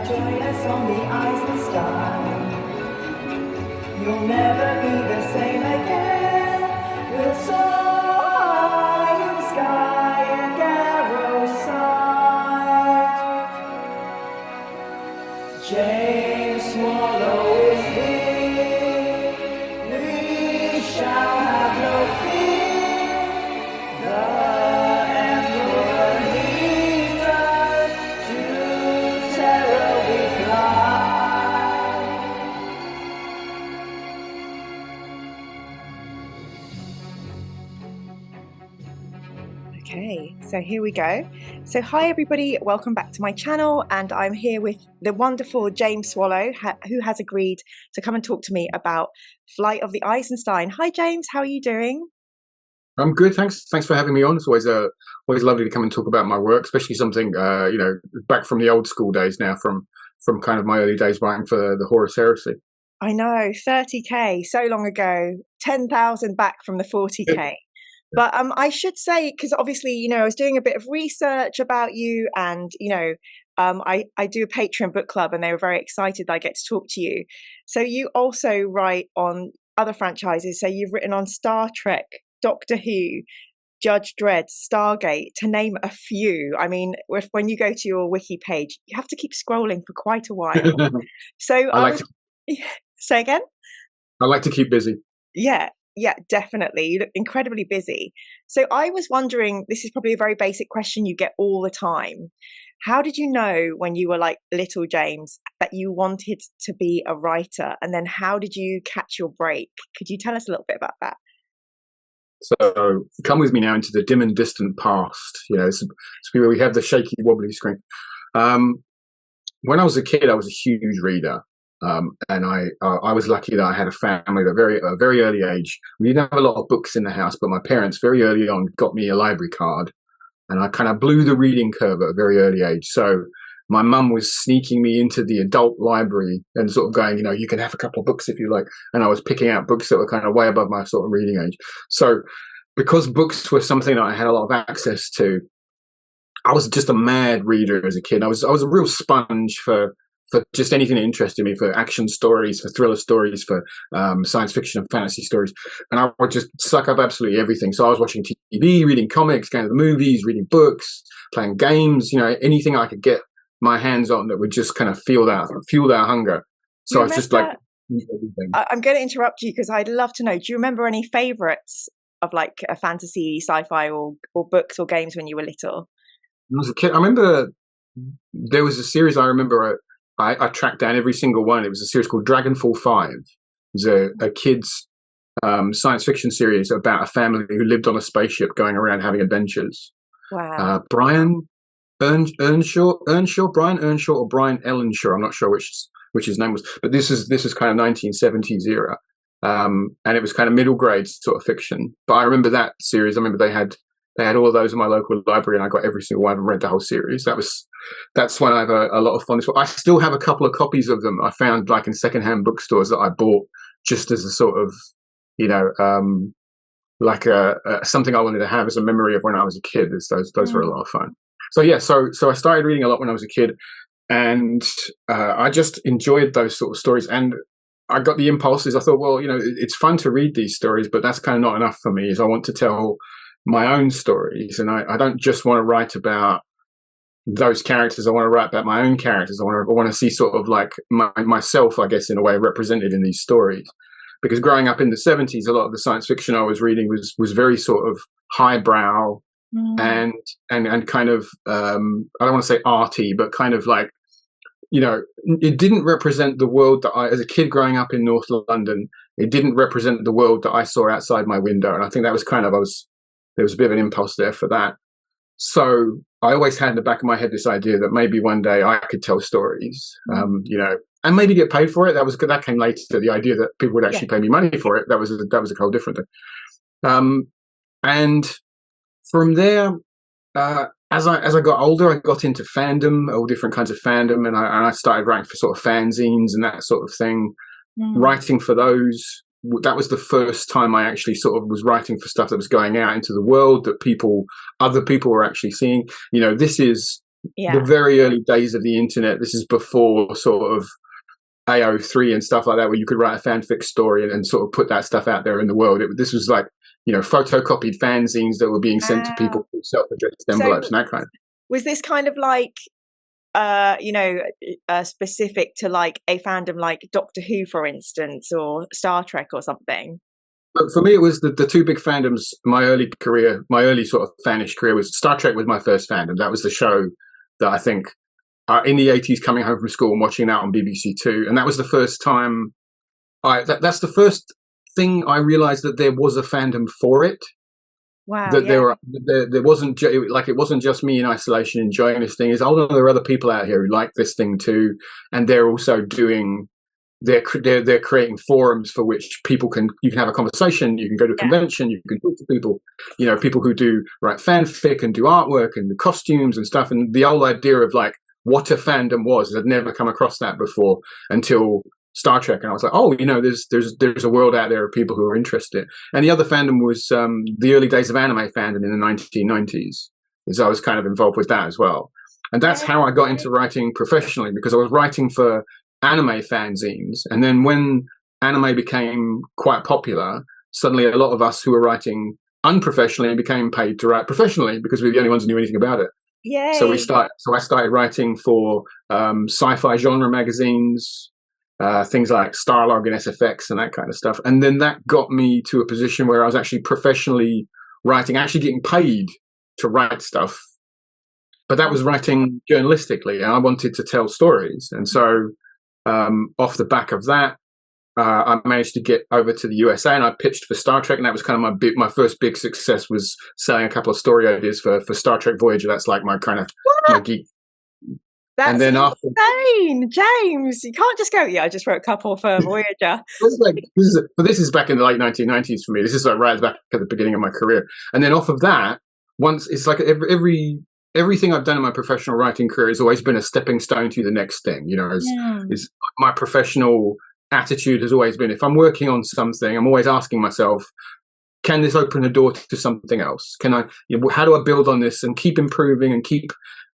join us on the Eisenstein. You'll never be the same again. We'll soar high in the sky at Garro's side. James Swallow is here. We shall have no fear. The Emperor leads us to terror we fly. Okay, so here we go. So hi everybody, welcome back to my channel, and I'm here with the wonderful James Swallow, who has agreed to come and talk to me about Flight of the Eisenstein. Hi James, how are you doing? I'm good, thanks. Thanks for having me on. It's always lovely to come and talk about my work, especially something back from the old school days now, from kind of my early days writing for the Horus Heresy. I know, 30k, so long ago, 10,000 back from the 40k. But I should say, because obviously, I was doing a bit of research about you, and, I do a Patreon book club, and they were very excited that I get to talk to you. So you also write on other franchises. So you've written on Star Trek, Doctor Who, Judge Dredd, Stargate, to name a few. I mean, when you go to your wiki page, you have to keep scrolling for quite a while. So say again? I like to keep busy. Yeah, definitely. You look incredibly busy. So I was wondering, this is probably a very basic question you get all the time. How did you know when you were like little James that you wanted to be a writer? And then how did you catch your break? Could you tell us a little bit about that? So come with me now into the dim and distant past. It's where we have the shaky, wobbly screen. When I was a kid, I was a huge reader. And I was lucky that I had a family at a very early age. We didn't have a lot of books in the house, but my parents very early on got me a library card, and I kind of blew the reading curve at a very early age. So my mum was sneaking me into the adult library and sort of going, you can have a couple of books if you like. And I was picking out books that were kind of way above my sort of reading age. So because books were something that I had a lot of access to, I was just a mad reader as a kid. I was a real sponge for just anything that interested me, for action stories, for thriller stories, for science fiction and fantasy stories. And I would just suck up absolutely everything. So I was watching TV, reading comics, going to the movies, reading books, playing games, anything I could get my hands on that would just kind of fuel that hunger. So I was just like, everything. I'm going to interrupt you because I'd love to know, do you remember any favorites of like a fantasy, sci-fi or books or games when you were little? When I was a kid, I remember there was a series I tracked down every single one. It was a series called Dragonfall 5. It was a kid's science fiction series about a family who lived on a spaceship going around having adventures. Wow. Brian Earnshaw, or Brian Ellenshaw. I'm not sure which his name was, but this is kind of 1970s era, and it was kind of middle grade sort of fiction. But I remember that series. I remember they had all of those in my local library, and I got every single one and read the whole series. That's when I have a lot of fondness for. I still have a couple of copies of them I found like in secondhand bookstores that I bought just as a sort of, something I wanted to have as a memory of when I was a kid. Those were a lot of fun. So yeah, so I started reading a lot when I was a kid, and I just enjoyed those sort of stories. And I got the impulses. I thought, well, it's fun to read these stories, but that's kind of not enough for me. Is I want to tell my own stories, and I don't just want to write about those characters. I want to write about my own characters. I want to see sort of like myself, I guess, in a way represented in these stories. Because growing up in the 70s, a lot of the science fiction I was reading was very sort of highbrow and kind of I don't want to say arty, but kind of like, it didn't represent the world that as a kid growing up in North London, it didn't represent the world that I saw outside my window. And I think that was there was a bit of an impulse there for that. So I always had in the back of my head this idea that maybe one day I could tell stories, and maybe get paid for it. That came later. The idea that people would actually pay me money for it, that was a whole different thing. And from there, as I got older, I got into fandom, all different kinds of fandom, and I started writing for sort of fanzines and that sort of thing, writing for those. That was the first time I actually sort of was writing for stuff that was going out into the world that other people were actually seeing. This is Yeah. the very early days of the internet. This is before sort of AO3 and stuff like that, where you could write a fanfic story and sort of put that stuff out there in the world. This was like, photocopied fanzines that were being sent to people through self-addressed envelopes and that kind of thing. Was this kind of like, specific to like a fandom like Doctor Who, for instance, or Star Trek or something? But for me, it was the two big fandoms. My early sort of fanish career was Star Trek was my first fandom. That was the show that I think in the 80s, coming home from school and watching that on BBC Two, and that was the first time that's the first thing I realized that there was a fandom for it. Wow. That there wasn't it wasn't just me in isolation enjoying this thing. There are other people out here who like this thing too, and they're also doing. They're creating forums for which you can have a conversation. You can go to a convention. You can talk to people. People who do write fanfic and do artwork and the costumes and stuff. And the whole idea of like what a fandom was, I'd never come across that before until Star Trek, and I was like, oh, there's a world out there of people who are interested. And the other fandom was the early days of anime fandom in the 1990s, so I was kind of involved with that as well. And that's how I got into writing professionally, because I was writing for anime fanzines, and then when anime became quite popular, suddenly a lot of us who were writing unprofessionally became paid to write professionally because we were the only ones who knew anything about it. Yay. So I started writing for sci-fi genre magazines, things like Starlog and SFX and that kind of stuff. And then that got me to a position where I was actually professionally writing, actually getting paid to write stuff. But that was writing journalistically, and I wanted to tell stories. And so off the back of that, I managed to get over to the USA, and I pitched for Star Trek, and that was kind of my first big success, was selling a couple of story ideas for Star Trek Voyager. That's like my kind of my geek. That's insane, James. You can't just go, I just wrote a couple for Voyager. This is back in the late 1990s for me. This is like right back at the beginning of my career. And then off of that, once it's like everything I've done in my professional writing career has always been a stepping stone to the next thing. Is my professional attitude has always been, if I'm working on something, I'm always asking myself, can this open a door to something else? Can I? How do I build on this and keep improving and keep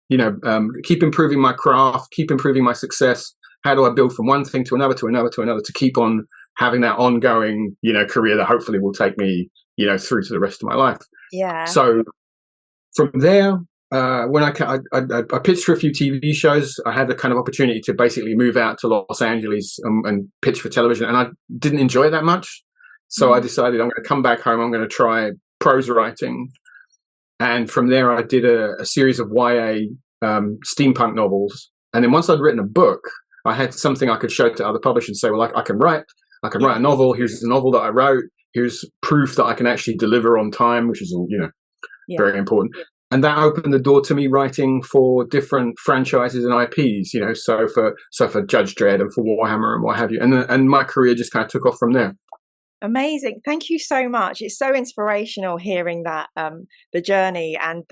improving my craft, keep improving my success? How do I build from one thing to another to keep on having that ongoing, career that hopefully will take me, through to the rest of my life? Yeah. So from there, when I pitched for a few TV shows, I had the kind of opportunity to basically move out to Los Angeles and pitch for television, and I didn't enjoy it that much. So I decided I'm going to come back home. I'm going to try prose writing. And from there, I did a series of YA steampunk novels. And then once I'd written a book, I had something I could show to other publishers and say, well, I can write a novel. Here's the novel that I wrote. Here's proof that I can actually deliver on time, which is, very important. And that opened the door to me writing for different franchises and IPs, so for Judge Dredd and for Warhammer and what have you. And my career just kind of took off from there. Amazing. Thank you so much. It's so inspirational hearing that, the journey and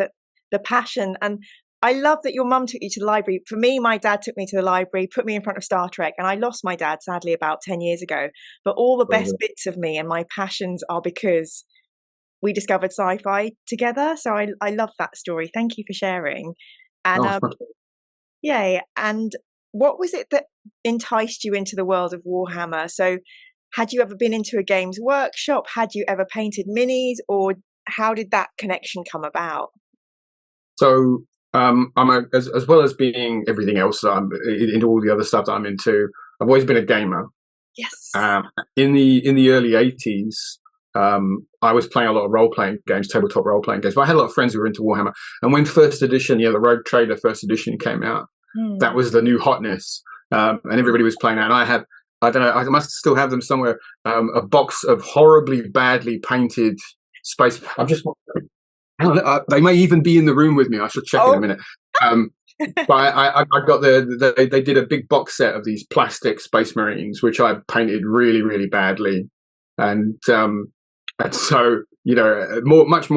the passion. And I love that your mum took you to the library. For me, my dad took me to the library, put me in front of Star Trek, and I lost my dad, sadly, about 10 years ago. But all the best bits of me and my passions are because we discovered sci-fi together. So I love that story. Thank you for sharing. And yay. And what was it that enticed you into the world of Warhammer? So had you ever been into a games workshop? Had you ever painted minis, or how did that connection come about? So I'm as well as being everything else that I'm into, all the other stuff that I'm into, I've always been a gamer. Yes. In the early 80s, I was playing a lot of role-playing games, tabletop role-playing games. But I had a lot of friends who were into Warhammer. And when first edition, the Rogue Trader first edition came out, that was the new hotness. And everybody was playing that. And I don't know, I must still have them somewhere, a box of horribly badly painted space. They may even be in the room with me. I should check in a minute. But I got they did a big box set of these plastic Space Marines, which I painted really, really badly. And so, much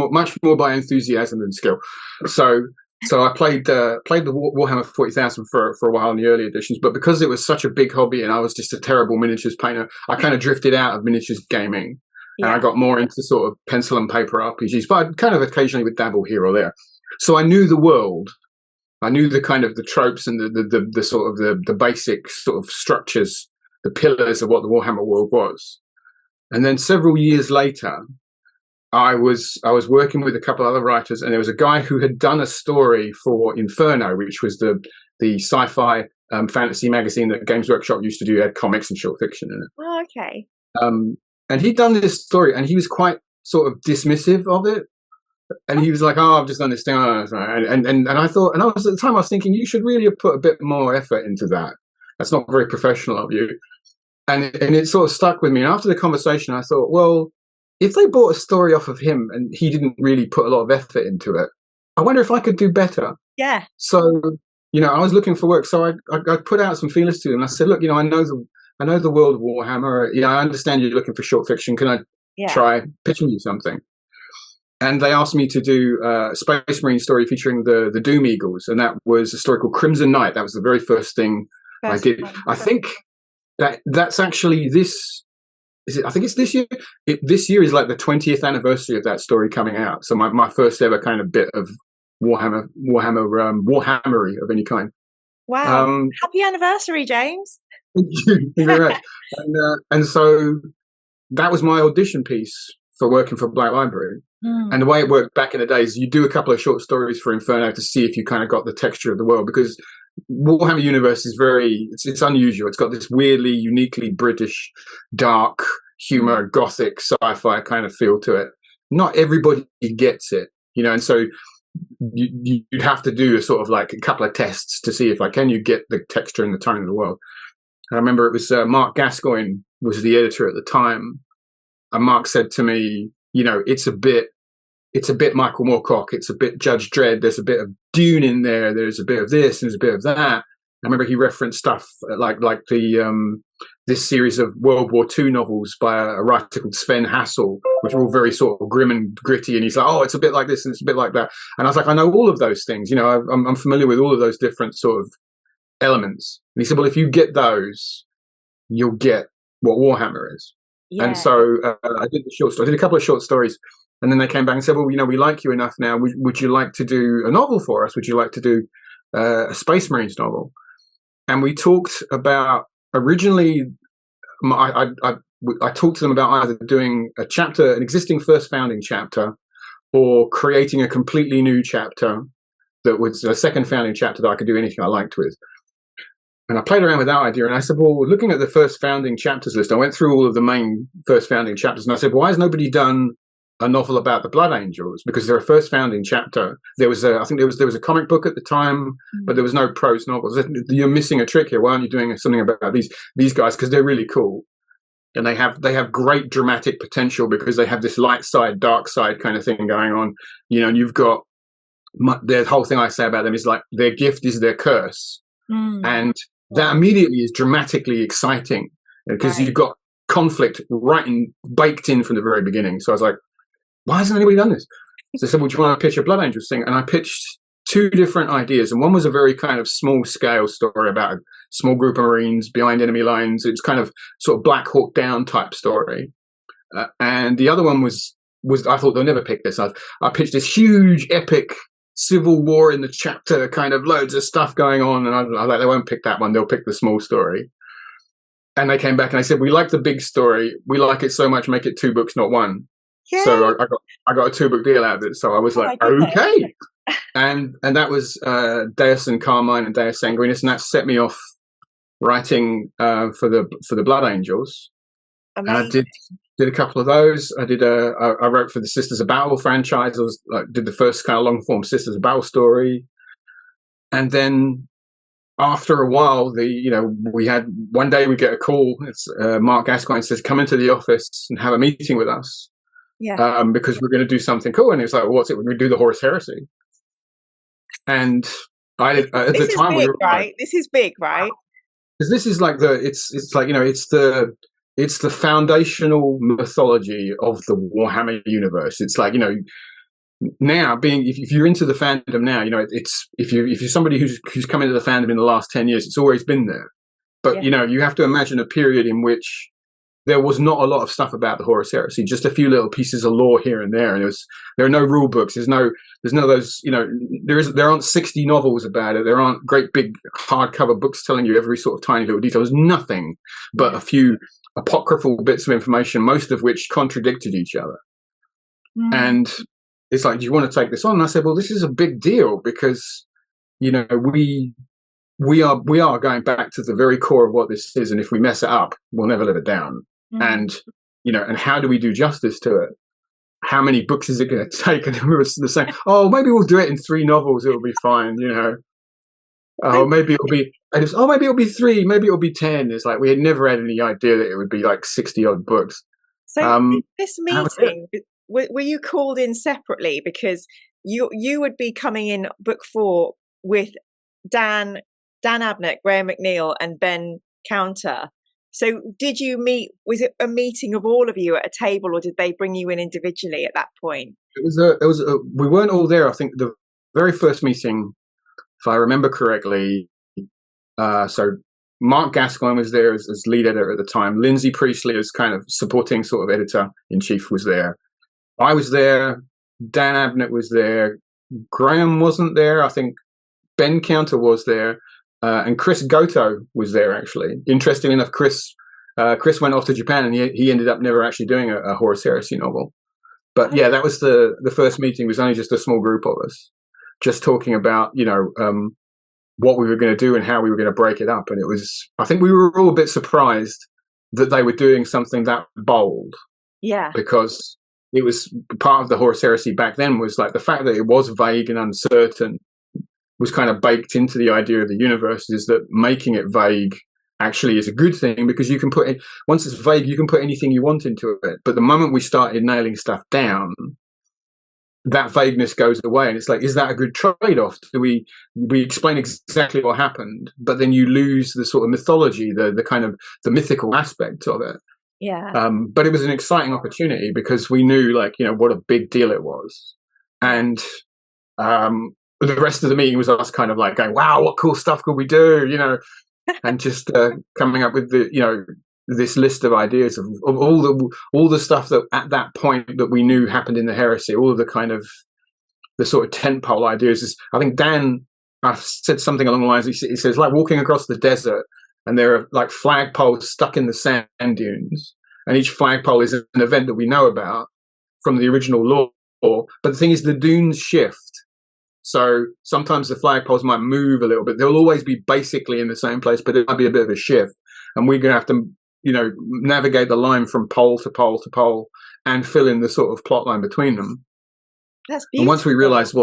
more by enthusiasm than skill. So I played the Warhammer 40,000 for a while in the early editions, but because it was such a big hobby and I was just a terrible miniatures painter, I kind of drifted out of miniatures gaming, and I got more into sort of pencil and paper RPGs, but I kind of occasionally would dabble here or there. So I knew the world, I knew the kind of the tropes and the sort of the basic sort of structures, the pillars of what the Warhammer world was. And then several years later, I was working with a couple other writers, and there was a guy who had done a story for Inferno, which was the sci-fi fantasy magazine that Games Workshop used to do. It had comics and short fiction in it. Oh, okay. And he'd done this story, and he was quite sort of dismissive of it. And he was like, "Oh, I've just done this thing," and I thought, and I was at the time I was thinking, you should really have put a bit more effort into that. That's not very professional of you. And it sort of stuck with me. And after the conversation, I thought, well, if they bought a story off of him and he didn't really put a lot of effort into it, I wonder if I could do better. Yeah. So, I was looking for work. So I put out some feelers to him. I said, look, I know the world of Warhammer. I understand you're looking for short fiction. Can I try pitching you something? And they asked me to do a Space Marine story featuring the Doom Eagles, and that was a story called Crimson Knight. That was the very first thing I did. I think that's actually this. I think it's this year. This year is like the 20th anniversary of that story coming out. So my first ever kind of bit of Warhammery of any kind. Wow! Happy anniversary, James. Thank you very much. And so that was my audition piece for working for Black Library. And the way it worked back in the days, you do a couple of short stories for Inferno to see if you kind of got the texture of the world, because Warhammer universe is it's unusual. It's got this weirdly, uniquely British, dark humor, gothic, sci-fi kind of feel to it. Not everybody gets it, and so you'd have to do a sort of like a couple of tests to see if can you get the texture and the tone of the world. I remember it was Mark Gascoigne was the editor at the time, and Mark said to me, it's a bit Michael Moorcock, it's a bit Judge Dredd, there's a bit of Dune in there, there's a bit of this, and there's a bit of that. I remember he referenced stuff like this series of World War II novels by a writer called Sven Hassel, which are all very sort of grim and gritty, and he's like, oh, it's a bit like this and it's a bit like that. And I was like, I know all of those things, I'm familiar with all of those different sort of elements. And he said, well, if you get those, you'll get what Warhammer is. Yeah. And so I did a couple of short stories, and then they came back and said, well, we like you enough now. Would you like to do a novel for us? Would you like to do a Space Marines novel? And we talked about, originally, I talked to them about either doing an existing first founding chapter, or creating a completely new chapter that was a second founding chapter that I could do anything I liked with. And I played around with that idea, and I said, well, looking at the first founding chapters list, I went through all of the main first founding chapters, and I said, why has nobody done a novel about the Blood Angels? Because they're a first founding chapter. There was I think there was a comic book at the time, but there was no prose novels. You're missing a trick here. Why aren't you doing something about these guys? Because they're really cool, and they have great dramatic potential, because they have this light side, dark side kind of thing going on. And you've got the whole thing I say about them is like their gift is their curse, and that immediately is dramatically exciting, because you've got conflict baked in from the very beginning. So I was like, why hasn't anybody done this? So I said, well, do you want to pitch a Blood Angels thing? And I pitched two different ideas. And one was a very kind of small scale story about a small group of Marines behind enemy lines. It's kind of sort of Black Hawk Down type story. And the other one was I thought they'll never pick this. I pitched this huge epic civil war in the chapter, kind of loads of stuff going on, and I was like, they won't pick that one, they'll pick the small story. And they came back and they said, we like the big story, we like it so much, make it 2 books, not 1. Yay. So I got a 2-book deal out of it. So I was like, okay. And that was Deus and Carmine and Deus Sanguinis, and that set me off writing for the Blood Angels. Amazing. Did a couple of those. I wrote for the Sisters of Battle franchise. Did the first kind of long form Sisters of Battle story, and then after a while, we had one day we get a call. It's Mark Gascoigne says, "Come into the office and have a meeting with us." Yeah. Because we're going to do something cool. And it was like, well, what's it? We're going to do the Horus Heresy. And I did at the time big, right? This is big, right? Because this is like it's the foundational mythology of the Warhammer universe. It's like, now if you're into the fandom now, it's if you're somebody who's come into the fandom in the last 10 years, it's always been there. But you have to imagine a period in which there was not a lot of stuff about the Horus Heresy, just a few little pieces of lore here and there. And there are no rule books. There's no those, there aren't 60 novels about it. There aren't great big hardcover books telling you every sort of tiny little detail. There's nothing but a few apocryphal bits of information, most of which contradicted each other. And it's like, do you want to take this on? And I said, well, this is a big deal because, we are going back to the very core of what this is, and if we mess it up, we'll never live it down. And and how do we do justice to it? How many books is it going to take? And we were saying, oh, maybe we'll do it in 3 novels. It'll be fine, Oh, maybe it'll be. Maybe it'll be 3. Maybe it'll be 10. It's like we had never had any idea that it would be like 60 odd books. So this meeting, were you called in separately because you would be coming in book 4 with Dan Abnett, Graham McNeil, and Ben Counter. So did you meet? Was it a meeting of all of you at a table, or did they bring you in individually at that point? We weren't all there. I think the very first meeting, if I remember correctly, so Mark Gascoigne was there as lead editor at the time. Lindsay Priestley as kind of supporting sort of editor-in-chief was there. I was there. Dan Abnett was there. Graham wasn't there. I think Ben Counter was there. And Chris Goto was there, actually. Interestingly enough, Chris went off to Japan, and he ended up never actually doing a Horus Heresy novel. But yeah, that was the first meeting. It was only just a small group of us, just talking about what we were going to do and how we were going to break it up. And I think we were all a bit surprised that they were doing something that bold. Yeah, because it was part of the Horus Heresy back then was like the fact that it was vague and uncertain was kind of baked into the idea of the universe, is that making it vague actually is a good thing, because you can once it's vague, you can put anything you want into it. But the moment we started nailing stuff down, that vagueness goes away. And it's like, is that a good trade-off? Do we explain exactly what happened, but then you lose the sort of mythology, the kind of the mythical aspect of it. Yeah. But it was an exciting opportunity because we knew what a big deal it was. And the rest of the meeting was us kind of like going, wow, what cool stuff could we do, and just coming up with this list of ideas of all the stuff that at that point that we knew happened in the heresy, all of the kind of the sort of tentpole ideas. I think Dan said something along the lines, he says, like walking across the desert and there are like flagpoles stuck in the sand dunes, and each flagpole is an event that we know about from the original lore. But the thing is, the dunes shift. So sometimes the flagpoles might move a little bit. They'll always be basically in the same place, but it might be a bit of a shift. And we're going to have to, navigate the line from pole to pole to pole and fill in the sort of plot line between them. That's beautiful. And once we realized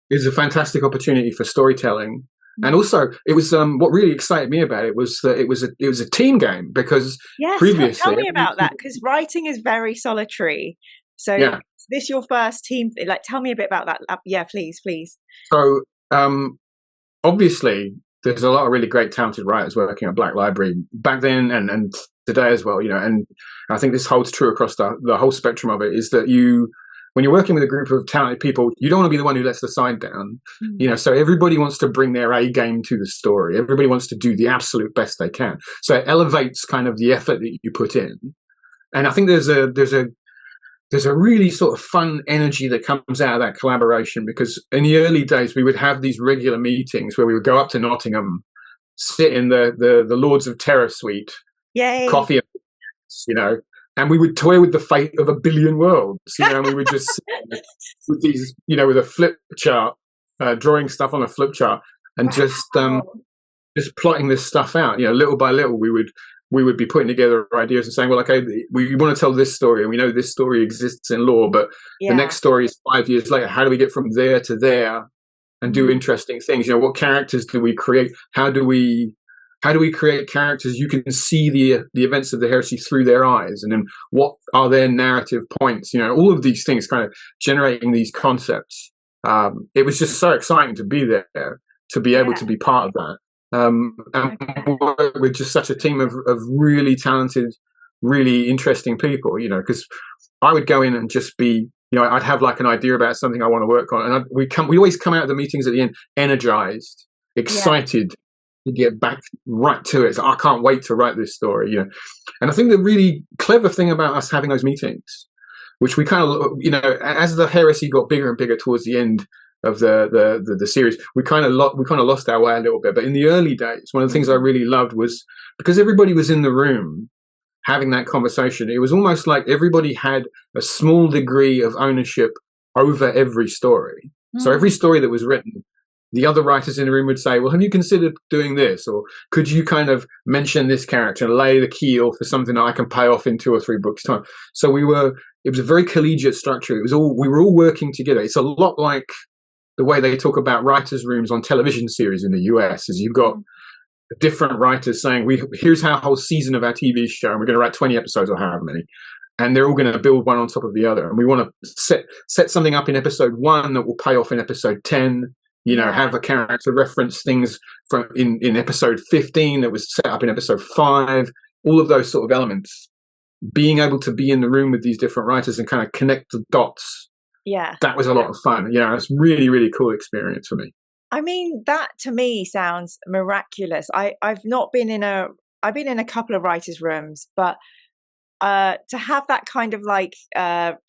it's a fantastic opportunity for storytelling. And also, it was what really excited me about it was that it was a team game, because previously, tell me about that, because writing is very solitary. So is this your first team? Like, tell me a bit about that. Yeah, please. So obviously, there's a lot of really great, talented writers working at Black Library back then and today as well. And I think this holds true across the whole spectrum of it. Is that when you're working with a group of talented people, you don't want to be the one who lets the side down. So everybody wants to bring their A game to the story. Everybody wants to do the absolute best they can. So it elevates kind of the effort that you put in. And I think there's a really sort of fun energy that comes out of that collaboration, because in the early days we would have these regular meetings where we would go up to Nottingham, sit in the Lords of Terror suite, coffee, and we would toy with the fate of a billion worlds, and we would just sit with these, with a flip chart, drawing stuff on a flip chart, and just plotting this stuff out. Little by little, we would be putting together ideas and saying, well, okay, we want to tell this story, and we know this story exists in lore, but the next story is 5 years later. How do we get from there to there and do interesting things? What characters do we create? How do we create characters you can see the events of the heresy through their eyes, and then what are their narrative points? All of these things kind of generating these concepts. It was just so exciting to be there, to be able to be part of that. And we're just such a team of really talented, really interesting people, because I would go in and just be, I'd have like an idea about something I want to work on, and we always come out of the meetings at the end energized, excited, to get back right to it. So I can't wait to write this story, And I think the really clever thing about us having those meetings, which we kind of, as the heresy got bigger and bigger towards the end of the series, we kind of lost our way a little bit. But in the early days, one of the things I really loved was because everybody was in the room having that conversation. It was almost like everybody had a small degree of ownership over every story. So every story that was written, the other writers in the room would say, well, have you considered doing this? Or could you kind of mention this character and lay the keel for something that I can pay off in 2 or 3 books' time? So it was a very collegiate structure. We were all working together. It's a lot like the way they talk about writers' rooms on television series in the US, is you've got different writers saying, here's our whole season of our TV show, and we're going to write 20 episodes or however many. And they're all going to build one on top of the other. And we want to set something up in episode 1 that will pay off in episode 10. Have a character reference things from in episode 15 that was set up in episode 5, all of those sort of elements. Being able to be in the room with these different writers and kind of connect the dots. Yeah. That was a lot of fun. It's really, really cool experience for me. I mean, that to me sounds miraculous. I've been in a couple of writers' rooms, but to have that kind of like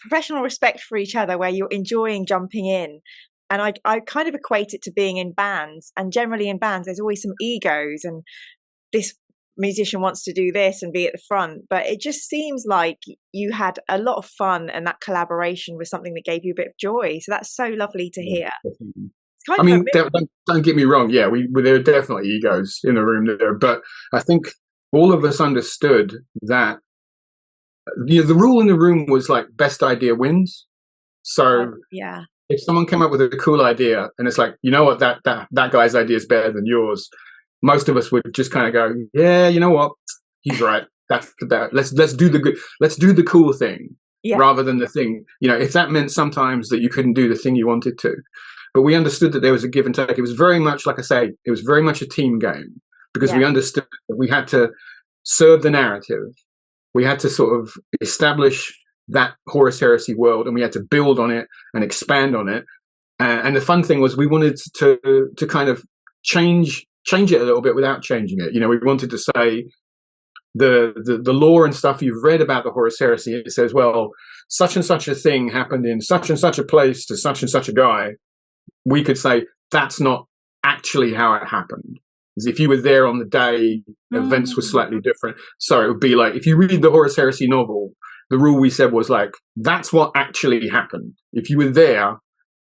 professional respect for each other where you're enjoying jumping in. And I kind of equate it to being in bands. And generally in bands, there's always some egos and this musician wants to do this and be at the front. But it just seems like you had a lot of fun, and that collaboration was something that gave you a bit of joy. So that's so lovely to hear. Don't get me wrong. Yeah, there are definitely egos in the room there. But I think all of us understood that the rule in the room was like best idea wins. So if someone came up with a cool idea and it's like, you know what, that guy's idea is better than yours, most of us would just kind of go, yeah, you know what, he's right. Let's do the cool thing rather than the thing. If that meant sometimes that you couldn't do the thing you wanted to, but we understood that there was a give and take. It was very much, like I say, it was very much a team game because we understood that we had to serve the narrative. We had to sort of establish that Horus Heresy world, and we had to build on it and expand on it. And the fun thing was we wanted to kind of change it a little bit without changing it. We wanted to say the lore and stuff you've read about the Horus Heresy. It says, well, such and such a thing happened in such and such a place to such and such a guy. We could say that's not actually how it happened. Because if you were there on the day, events were slightly different. So it would be like, if you read the Horus Heresy novel, the rule we said was like, that's what actually happened. If you were there,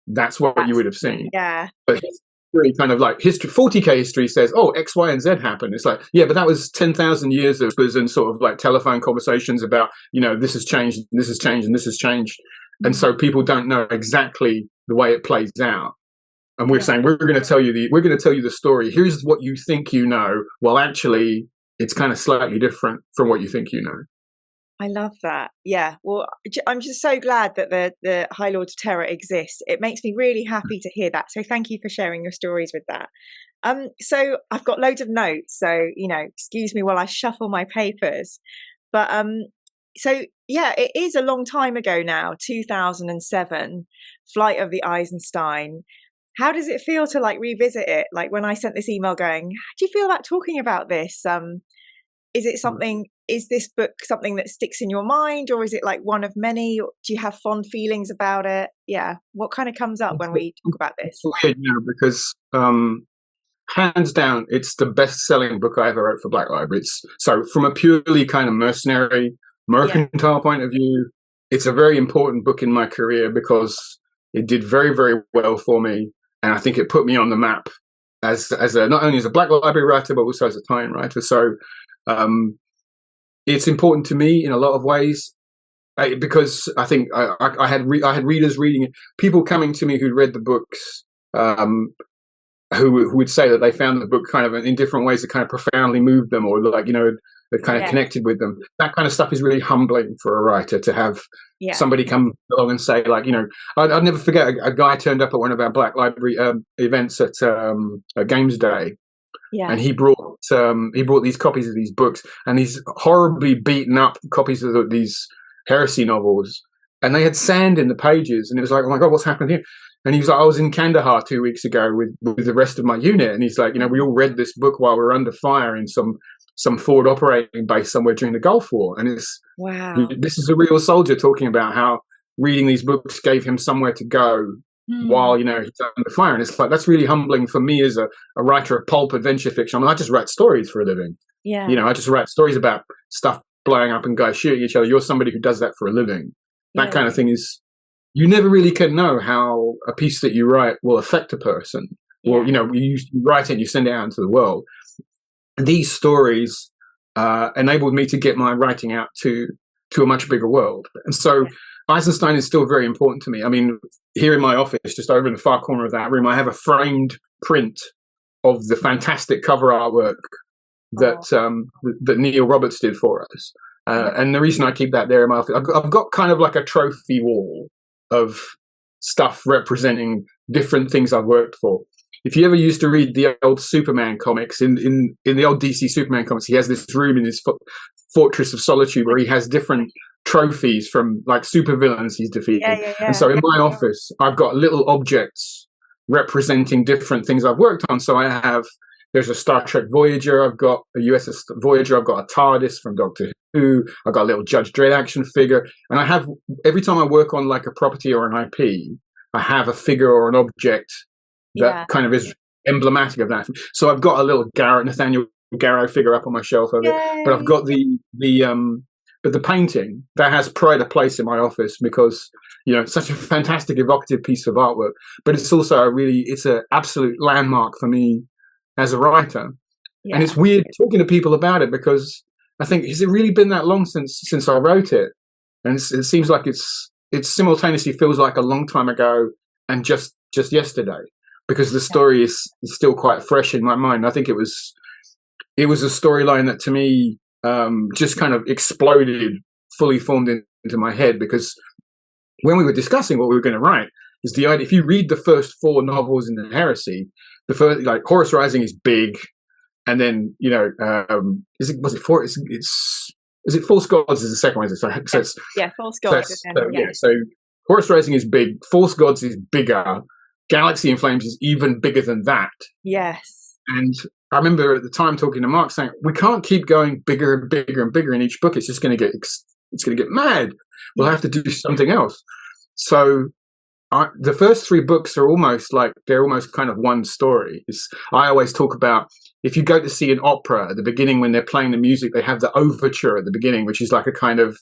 that's what you would have seen. Yeah. But history, kind of like history, 40k history says, oh, X, Y, and Z happened. It's like, yeah, but that was 10,000 years of and sort of like telephone conversations about, this has changed, this has changed, and this has changed. And so people don't know exactly the way it plays out. And we're saying we're going to tell you the story. Here's what you think you know. Well, actually, it's kind of slightly different from what you think you know. I love that. Yeah. Well, I'm just so glad that the High Lords of Terror exist. It makes me really happy to hear that. So thank you for sharing your stories with that. So I've got loads of notes. So excuse me while I shuffle my papers. But so yeah, it is a long time ago now. 2007, Flight of the Eisenstein. How does it feel to like revisit it? Like when I sent this email going, how do you feel about talking about this? Is this book something that sticks in your mind, or is it like one of many? Do you have fond feelings about it? Yeah. What kind of comes up when we talk about this? It's weird, because hands down, it's the best-selling book I ever wrote for Black Library. So from a purely kind of mercantile point of view, it's a very important book in my career because it did very, very well for me. And I think it put me on the map as not only as a Black Library writer, but also as a tie-in writer. So it's important to me in a lot of ways because I think I had readers reading it, people coming to me who'd read the books, who would say that they found the book kind of in different ways that kind of profoundly moved them, or like that kind of connected with them. That kind of stuff is really humbling for a writer to have somebody come along and say, like, I'd never forget a guy turned up at one of our Black Library events at Games Day. Yeah. And he brought these copies of these books and these horribly beaten up copies of these heresy novels, and they had sand in the pages, and it was like, oh my God, what's happened here? And he was like, I was in Kandahar 2 weeks ago with the rest of my unit. And he's like, we all read this book while we were under fire in some forward operating base somewhere during the Gulf War. And wow, this is a real soldier talking about how reading these books gave him somewhere to go while, he's under fire. And it's like, that's really humbling for me as a writer of pulp adventure fiction. I mean, I just write stories for a living. Yeah. I just write stories about stuff blowing up and guys shooting each other. You're somebody who does that for a living. That kind of thing is, you never really can know how a piece that you write will affect a person. Well, you write it and you send it out into the world. And these stories enabled me to get my writing out to a much bigger world. And so Eisenstein is still very important to me. I mean, here in my office, just over in the far corner of that room, I have a framed print of the fantastic cover artwork that Neil Roberts did for us. And the reason I keep that there in my office, I've got kind of like a trophy wall of stuff representing different things I've worked for. If you ever used to read the old Superman comics, in the old DC Superman comics, he has this room in his Fortress of Solitude where he has different trophies from like supervillains he's defeated. And so in my office, I've got little objects representing different things I've worked on. So there's a Star Trek Voyager, I've got a USS Voyager, I've got a TARDIS from Doctor Who, I've got a little Judge Dredd action figure, and I have, every time I work on like a property or an IP, I have a figure or an object that kind of is emblematic of that. So I've got a little Nathaniel Garro figure up on my shelf of it, but I've got the painting that has pride of place in my office because it's such a fantastic evocative piece of artwork, but it's also it's an absolute landmark for me as a writer. And it's weird talking to people about it because I think, has it really been that long since I wrote it? And it seems like it simultaneously feels like a long time ago and just yesterday, because the story is still quite fresh in my mind. I think it was a storyline that to me just kind of exploded, fully formed into my head, because when we were discussing what we were going to write, is the idea, if you read the first 4 novels in the Heresy, the first, like, Horus Rising is big, and then is it False Gods is the second one? So it's, False Gods. So Horus Rising is big, False Gods is bigger, Galaxy in Flames is even bigger than that. Yes. And I remember at the time talking to Mark saying, we can't keep going bigger and bigger and bigger in each book. It's just going to get mad. We'll have to do something else. So the first 3 books are almost kind of one story. I always talk about, if you go to see an opera at the beginning, when they're playing the music, they have the overture at the beginning, which is like a kind of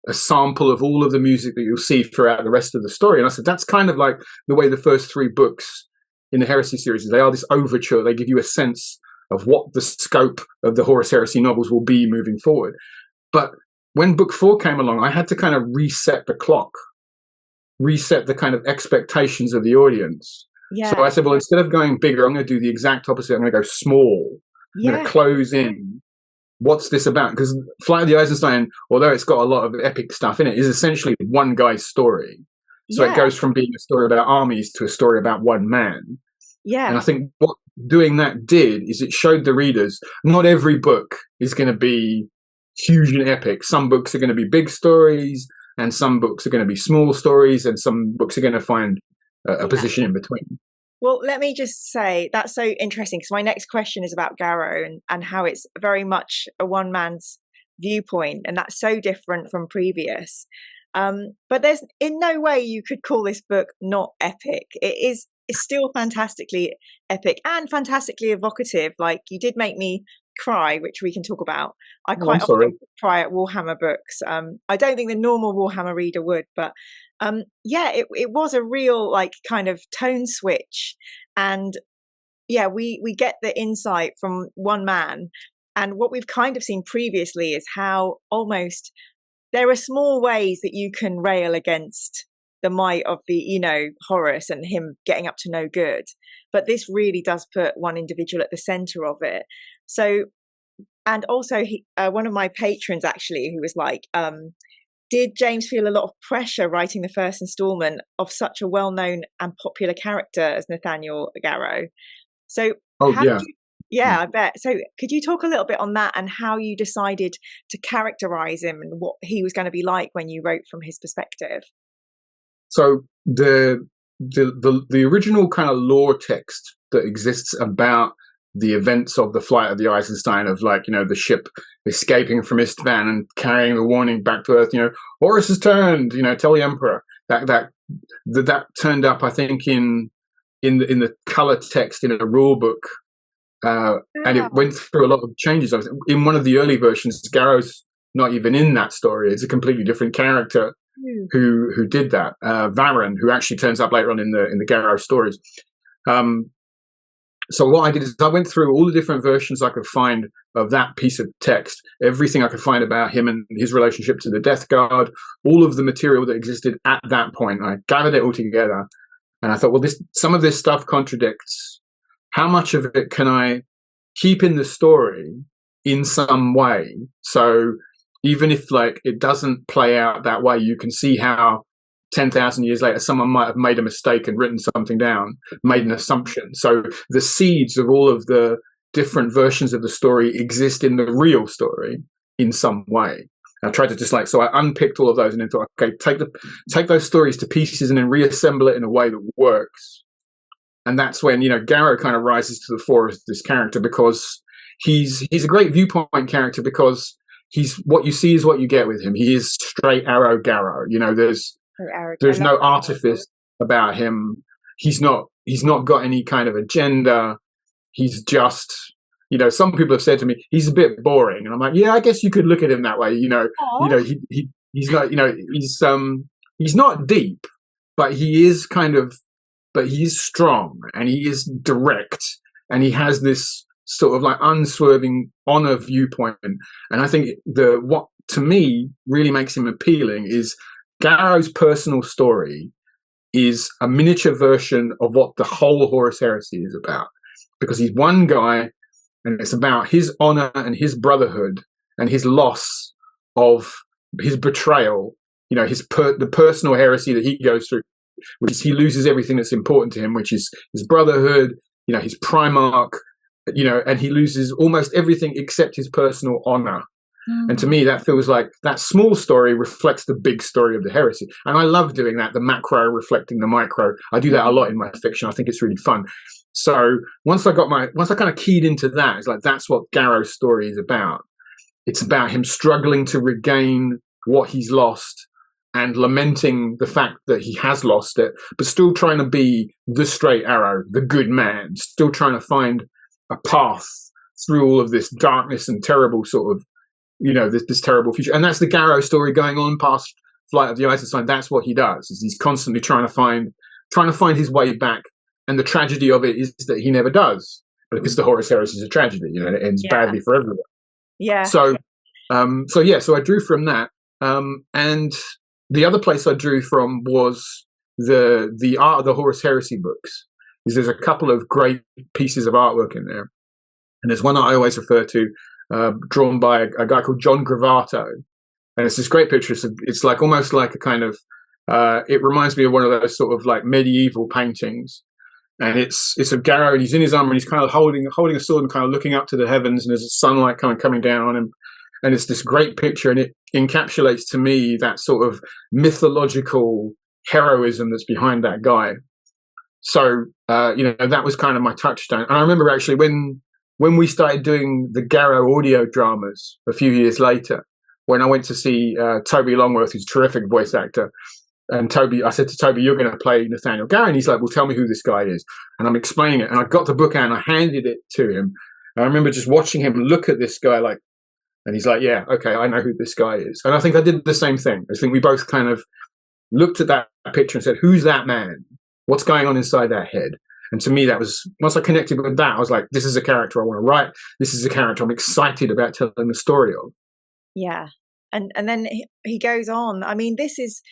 a sample of all of the music that you'll see throughout the rest of the story. And I said, that's kind of like the way the first 3 books in the Heresy series is. They are this overture. They give you a sense of what the scope of the Horus Heresy novels will be moving forward. But when book 4 came along, I had to kind of reset the clock, reset the kind of expectations of the audience. So I said, well, instead of going bigger, I'm going to do the exact opposite. I'm going to go small. I'm going to close in. What's this about? Because Flight of the Eisenstein, although it's got a lot of epic stuff in it, is essentially one guy's story. So it goes from being a story about armies to a story about one man. And I think what doing that did is it showed the readers not every book is going to be huge and epic. Some books are going to be big stories, and some books are going to be small stories, and some books are going to find a position in between. Well, let me just say that's so interesting, because my next question is about Garro and how it's very much a one man's viewpoint, and that's so different from previous. But there's in no way you could call this book not epic. It's still fantastically epic and fantastically evocative. Like, you did make me cry, which we can talk about. I quite often cry at Warhammer books. I don't think the normal Warhammer reader would, but it was a real like kind of tone switch. And we get the insight from one man. And what we've kind of seen previously is how almost there are small ways that you can rail against the might of the, Horus and him getting up to no good. But this really does put one individual at the center of it. So, and also one of my patrons actually, who was like, did James feel a lot of pressure writing the first installment of such a well-known and popular character as Nathaniel Garro? So, I bet. So could you talk a little bit on that and how you decided to characterize him and what he was going to be like when you wrote from his perspective? So the original kind of lore text that exists about the events of the flight of the Eisenstein, of like, the ship escaping from Istvan and carrying the warning back to Earth, Horus has turned, tell the Emperor. That turned up, I think, in the color text in a rule book, and it went through a lot of changes. In one of the early versions, Garro's not even in that story. It's a completely different character who did that. Varen, who actually turns up later on in the Garro stories. So what I did is I went through all the different versions I could find of that piece of text, everything I could find about him and his relationship to the Death Guard, all of the material that existed at that point. I gathered it all together, and I thought, well, some of this stuff contradicts. How much of it can I keep in the story in some way? So even if like it doesn't play out that way, you can see how 10,000 years later someone might have made a mistake and written something down, made an assumption. So the seeds of all of the different versions of the story exist in the real story in some way. I tried to just so I unpicked all of those and then thought, okay, take those stories to pieces and then reassemble it in a way that works. And that's when, Garro kind of rises to the fore as this character, because he's a great viewpoint character, because he's what you see is what you get with him. He is straight arrow Garro. There's no artifice about him. He's not got any kind of agenda. He's just, some people have said to me, he's a bit boring. And I'm like, yeah, I guess you could look at him that way. He's not, he's not deep, but he is he's strong and he is direct and he has this sort of like unswerving honor viewpoint. And I think what to me really makes him appealing is Garro's personal story is a miniature version of what the whole Horus Heresy is about, because he's one guy and it's about his honor and his brotherhood and his loss of his betrayal, the personal heresy that he goes through, which is he loses everything that's important to him, which is his brotherhood, his Primarch, and he loses almost everything except his personal honor. And to me, that feels like that small story reflects the big story of the heresy. And I love doing that, the macro reflecting the micro. I do that a lot in my fiction. I think it's really fun. So once I kind of keyed into that, it's like, that's what Garro's story is about. It's about him struggling to regain what he's lost and lamenting the fact that he has lost it, but still trying to be the straight arrow, the good man, still trying to find a path through all of this darkness and terrible sort of, this terrible future. And that's the Garro story going on past Flight of the Eisenstein. That's what he does, is he's constantly trying to find his way back. And the tragedy of it is that he never does, because the Horus Heresy is a tragedy, and it ends badly for everyone. Yeah. So I drew from that. And the other place I drew from was the art of the Horus Heresy books. There's a couple of great pieces of artwork in there. And there's one that I always refer to, drawn by a guy called John Gravato, and it's this great picture. It's like almost like a kind of it reminds me of one of those sort of like medieval paintings, and it's of Garro, and he's in his armor and he's kind of holding a sword and kind of looking up to the heavens, and there's a sunlight coming down on him, and it's this great picture, and it encapsulates to me that sort of mythological heroism that's behind that guy. So that was kind of my touchstone. And I remember actually when we started doing the Garro audio dramas a few years later, when I went to see Toby Longworth, who's a terrific voice actor, and I said to Toby, you're going to play Nathaniel Garro. And he's like, well, tell me who this guy is. And I'm explaining it. And I got the book out and I handed it to him. And I remember just watching him look at this guy and he's like, yeah, okay, I know who this guy is. And I think I did the same thing. I think we both kind of looked at that picture and said, who's that man? What's going on inside that head? And to me, that was, once I connected with that, I was like, this is a character I want to write. This is a character I'm excited about telling the story of. Yeah. And then he goes on. I mean, this is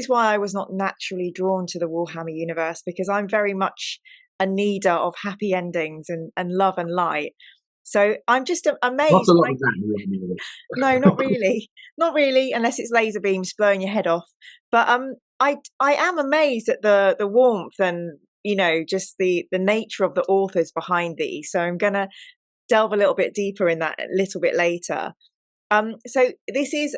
why I was not naturally drawn to the Warhammer universe, because I'm very much a needer of happy endings and love and light. So I'm just amazed. Not a lot of that. No, not really. Not really, unless it's laser beams blowing your head off. But I am amazed at the warmth and, just the nature of the authors behind these. So I'm going to delve a little bit deeper in that a little bit later. So this is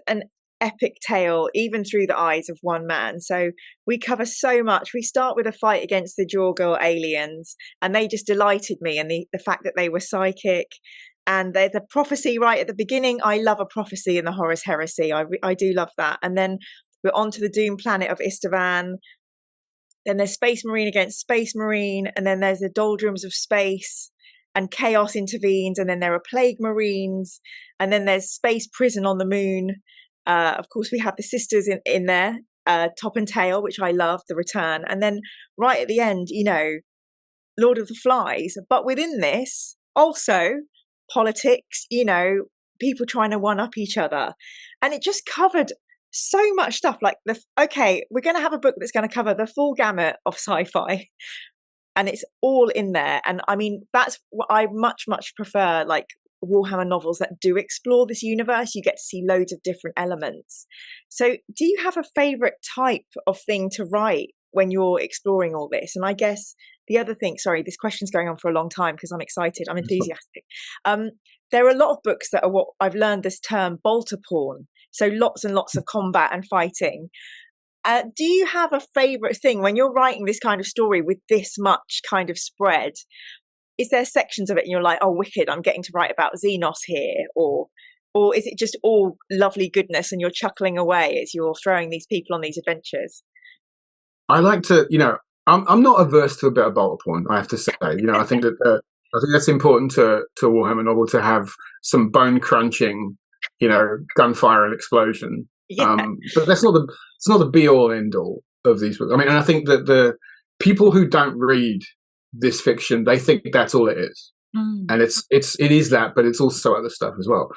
epic tale, even through the eyes of one man. So we cover so much. We start with a fight against the Jorgul aliens, and they just delighted me. And the fact that they were psychic, and there's a prophecy right at the beginning. I love a prophecy in the Horus Heresy. I do love that. And then we're on to the doomed planet of Istavan. Then there's Space Marine against Space Marine, and then there's the doldrums of space, and chaos intervenes, and then there are plague marines, and then there's space prison on the moon. Of course, we have the sisters in there, top and tail, which I love, the return. And then right at the end, Lord of the Flies. But within this, also politics, people trying to one-up each other. And it just covered so much stuff. Like, we're going to have a book that's going to cover the full gamut of sci-fi. And it's all in there. And I mean, that's what I much, much prefer, like Warhammer novels that do explore this universe. You get to see loads of different elements. So do you have a favorite type of thing to write when you're exploring all this? And I guess the other thing, sorry, this question's going on for a long time because I'm excited, I'm enthusiastic. There are a lot of books that are what I've learned this term, bolter porn. So lots and lots of combat and fighting. Do you have a favorite thing when you're writing this kind of story with this much kind of spread? Is there sections of it and you're like, oh, wicked, I'm getting to write about Xenos here? Or is it just all lovely goodness and you're chuckling away as you're throwing these people on these adventures? I like to, I'm not averse to a bit of bolter porn, I have to say. I think that's important to a Warhammer novel, to have some bone crunching, gunfire and explosion. Yeah. But it's not the be all end all of these books. I mean, and I think that the people who don't read this fiction, they think that's all it is. And it is that, but it's also other stuff as well.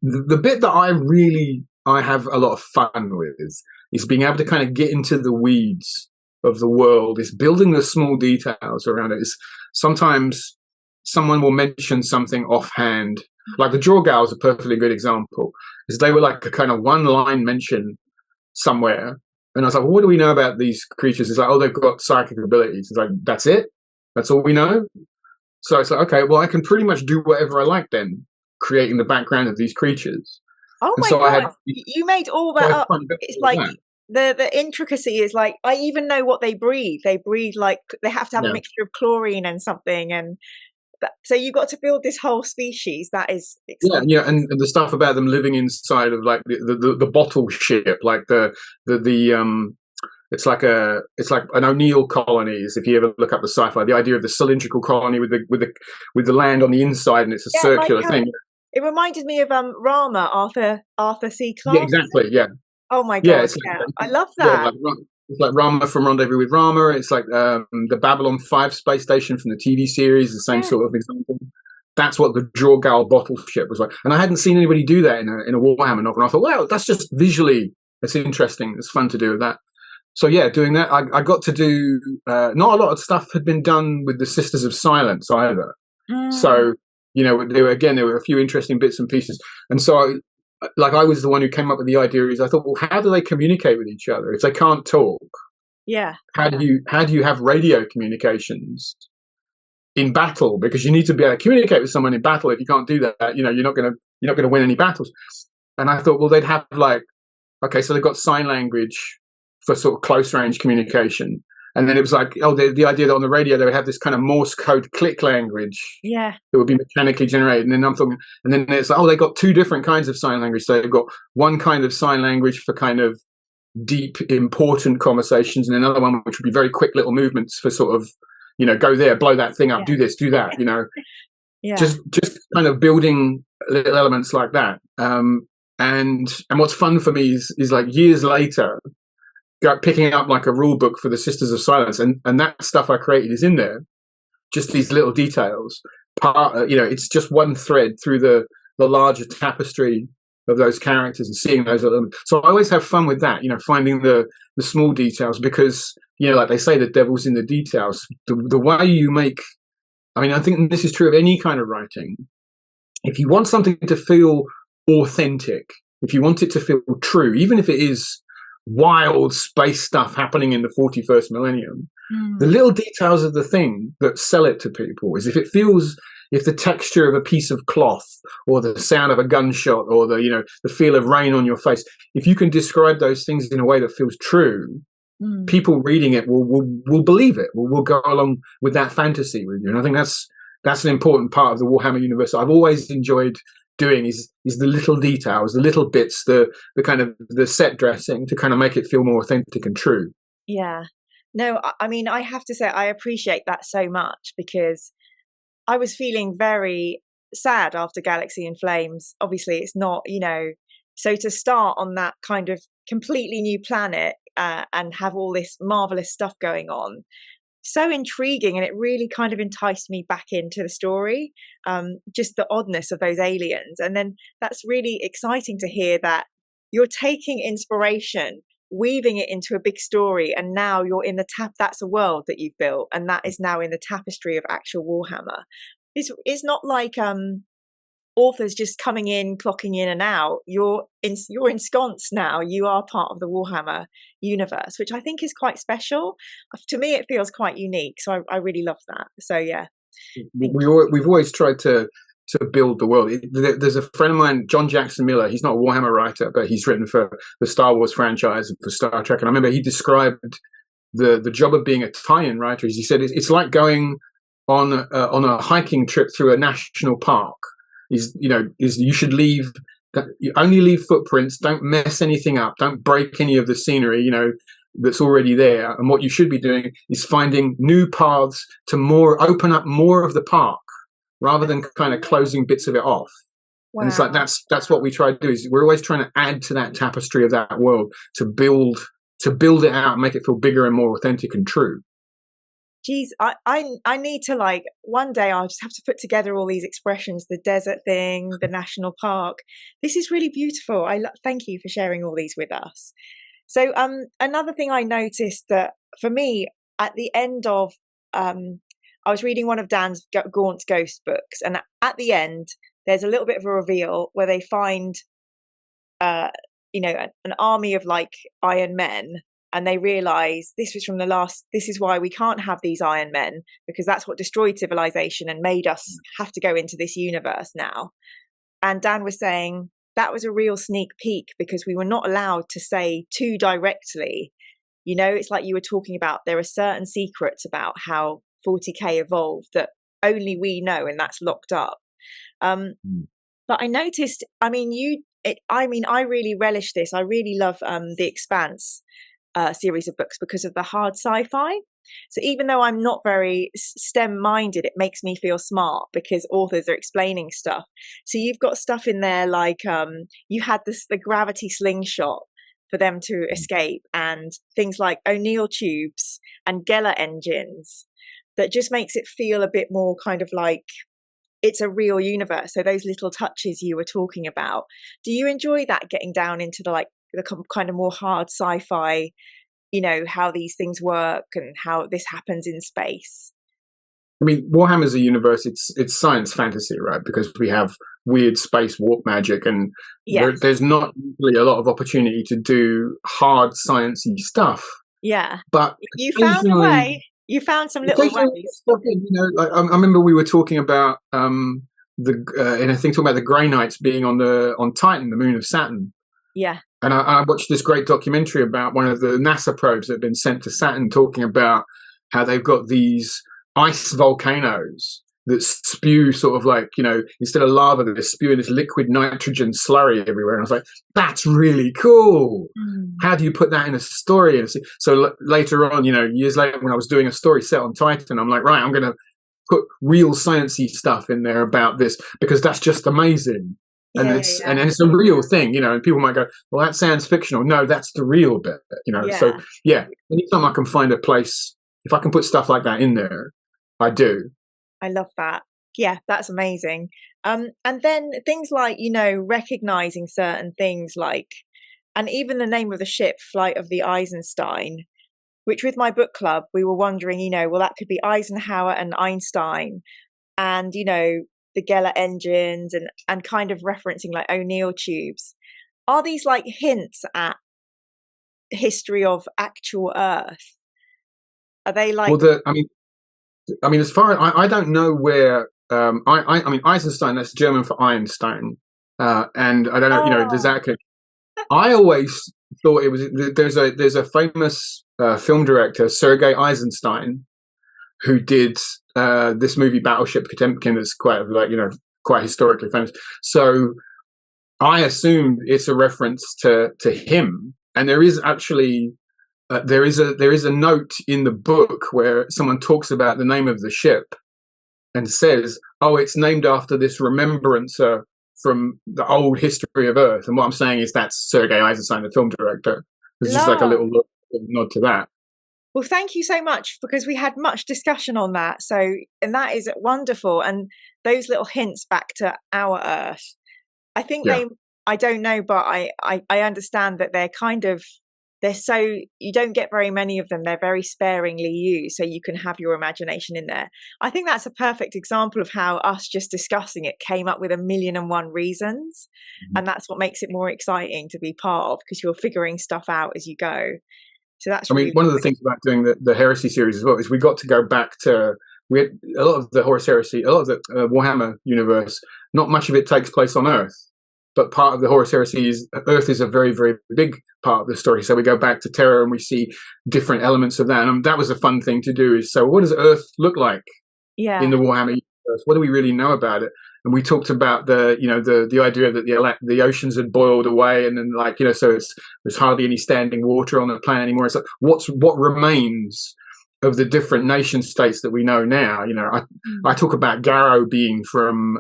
The bit that I have a lot of fun with is being able to kind of get into the weeds of the world, is building the small details around it. Is sometimes someone will mention something offhand, like the Jorgul is a perfectly good example, is they were like a kind of one line mention somewhere, and I was like, well, what do we know about these creatures? It's like, oh, they've got psychic abilities. It's like, that's it? That's all we know? So it's like, okay, well, I can pretty much do whatever I like then, creating the background of these creatures. Oh my God, you made all that up. It's like the intricacy is like, I even know what they breathe. They breathe like, they have to have a mixture of chlorine and something, and so you got to build this whole species. That is exciting. Yeah, and the stuff about them living inside of like the bottle ship, like it's like an O'Neill colonies. If you ever look up the sci-fi, the idea of the cylindrical colony with the land on the inside, and it's a circular thing. It reminded me of Rama, Arthur C. Clarke. Yeah, exactly. Yeah. Oh my God! I love that. Yeah, it's like Rama from Rendezvous with Rama. It's like the Babylon 5 space station from the TV series, the same sort of example. That's what the Jorgul bottle ship was like. And I hadn't seen anybody do that in a Warhammer novel. And I thought, well, that's just visually, it's interesting. It's fun to do with that. So yeah, doing that, I got to do, not a lot of stuff had been done with the Sisters of Silence either. So, there were a few interesting bits and pieces. And so I was the one who came up with the idea. I thought, well, how do they communicate with each other if they can't talk? Yeah. How do you have radio communications in battle? Because you need to be able to communicate with someone in battle. If you can't do that, you're not going to win any battles. And I thought, well, they'd have so they've got sign language for sort of close range communication. And then it was like, the idea that on the radio they would have this kind of Morse code click language that would be mechanically generated. And then I'm talking, and then it's like, they got two different kinds of sign language. So they've got one kind of sign language for kind of deep, important conversations, and another one which would be very quick little movements for sort of, go there, blow that thing up, do this, do that, just kind of building little elements like that. And what's fun for me is like years later, picking up like a rule book for the Sisters of Silence, and that stuff I created is in there. Just these little details. It's just one thread through the larger tapestry of those characters and seeing those elements. So I always have fun with that, finding the small details, because, like they say, the devil's in the details. The way you make, I think this is true of any kind of writing. If you want something to feel authentic, if you want it to feel true, even if it is wild space stuff happening in the 41st millennium, The little details of the thing that sell it to people is if the texture of a piece of cloth or the sound of a gunshot or the feel of rain on your face, if you can describe those things in a way that feels true, people reading it will believe it, will go along with that fantasy with you. And I think that's an important part of the Warhammer universe I've always enjoyed doing is the little details, the little bits, the kind of the set dressing to kind of make it feel more authentic and true. Yeah. No, I mean, I have to say I appreciate that so much, because I was feeling very sad after Galaxy in Flames. Obviously, it's not, so to start on that kind of completely new planet and have all this marvelous stuff going on, so intriguing, and it really kind of enticed me back into the story, just the oddness of those aliens. And then that's really exciting to hear that you're taking inspiration, weaving it into a big story, and now you're in that's a world that you've built, and that is now in the tapestry of actual Warhammer. It's not like authors just coming in, clocking in and out. You're ensconced now. You are part of the Warhammer universe, which I think is quite special. To me, it feels quite unique. So I really love that. So yeah, we've always tried to build the world. There's a friend of mine, John Jackson Miller. He's not a Warhammer writer, but he's written for the Star Wars franchise and for Star Trek. And I remember he described the job of being a tie-in writer. As he said, it's like going on a hiking trip through a national park. You should only leave footprints. Don't mess anything up. Don't break any of the scenery, that's already there. And what you should be doing is finding new paths to open up more of the park, rather than kind of closing bits of it off. Wow. And it's like that's what we try to do. Is we're always trying to add to that tapestry of that world to build it out and make it feel bigger and more authentic and true. Geez, I need to, one day I'll just have to put together all these expressions, the desert thing, the national park. This is really beautiful. Thank you for sharing all these with us. So another thing I noticed that for me at the end of I was reading one of Dan's Gaunt's Ghost books, and at the end there's a little bit of a reveal where they find an army of Iron Men. And they realize this is why we can't have these Iron Men, because that's what destroyed civilization and made us have to go into this universe now. And Dan was saying that was a real sneak peek, because we were not allowed to say too directly. It's like you were talking about, there are certain secrets about how 40K evolved that only we know, and that's locked up. But I noticed, I really relish this. I really love The Expanse series of books because of the hard sci-fi. So even though I'm not very STEM minded, it makes me feel smart because authors are explaining stuff. So you've got stuff in there you had the gravity slingshot for them to escape, and things like O'Neill tubes and Geller engines, that just makes it feel a bit more kind of like it's a real universe. So those little touches you were talking about, do you enjoy that, getting down into the kind of more hard sci-fi, how these things work and how this happens in space? I mean, Warhammer's a universe. It's science fantasy, right? Because we have weird space warp magic, and there's not really a lot of opportunity to do hard sciencey stuff. Yeah, but you found a way. You found some little ways. I remember we were talking about talking about the Grey Knights being on Titan, the moon of Saturn. Yeah. And I watched this great documentary about one of the NASA probes that have been sent to Saturn, talking about how they've got these ice volcanoes that spew sort of instead of lava, they're spewing this liquid nitrogen slurry everywhere. And I was like, that's really cool. How do you put that in a story? And so later on, years later, when I was doing a story set on Titan, I'm like, right, I'm going to put real sciencey stuff in there about this, because that's just amazing. And it's a real thing, and people might go, well, that sounds fictional. No, that's the real bit, So anytime I can find a place, if I can put stuff like that in there, I do. I love that. Yeah, that's amazing. And then things like, recognizing certain things and even the name of the ship, Flight of the Eisenstein, which with my book club, we were wondering, well, that could be Eisenhower and Einstein, and, the Geller engines and kind of referencing O'Neill tubes. Are these hints at history of actual Earth? Are they like? Well, I mean, as far as I don't know where. I mean, Eisenstein. That's German for Einstein, and I don't know. You know, does that? I always thought it was. There's a famous film director, Sergei Eisenstein, who did this movie Battleship Potemkin. That's quite like, you know, quite historically famous. So I assumed it's a reference to him, and there is actually. There is a note in the book where someone talks about the name of the ship and says, "Oh, it's named after this remembrancer from the old history of Earth." And what I'm saying is that's Sergei Eisenstein, the film director. There's just like a little nod to that. Well, thank you so much, because we had much discussion on that. So, and that is wonderful. And those little hints back to our Earth, I think I don't know, but I understand that they're kind of. They're so, you don't get very many of them. They're very sparingly used, so you can have your imagination in there. I think that's a perfect example of how us just discussing it came up with 1,000,001 reasons. And that's what makes it more exciting to be part of, because you're figuring stuff out as you go. So that's I mean, one of the things about doing the Heresy series as well is we got to go back to, we had a lot of the Horus Heresy, a lot of the Warhammer universe, not much of it takes place on Earth. But part of the Horus Heresy is Earth is a very, very big part of the story. So we go back to Terra and we see different elements of that. And that was a fun thing to do. Is so what does Earth look like in the Warhammer universe? What do we really know about it? And we talked about the idea that the oceans had boiled away, and then, like, you know, so there's hardly any standing water on the planet anymore. So what remains of the different nation states that we know now? You know, I talk about Garro being from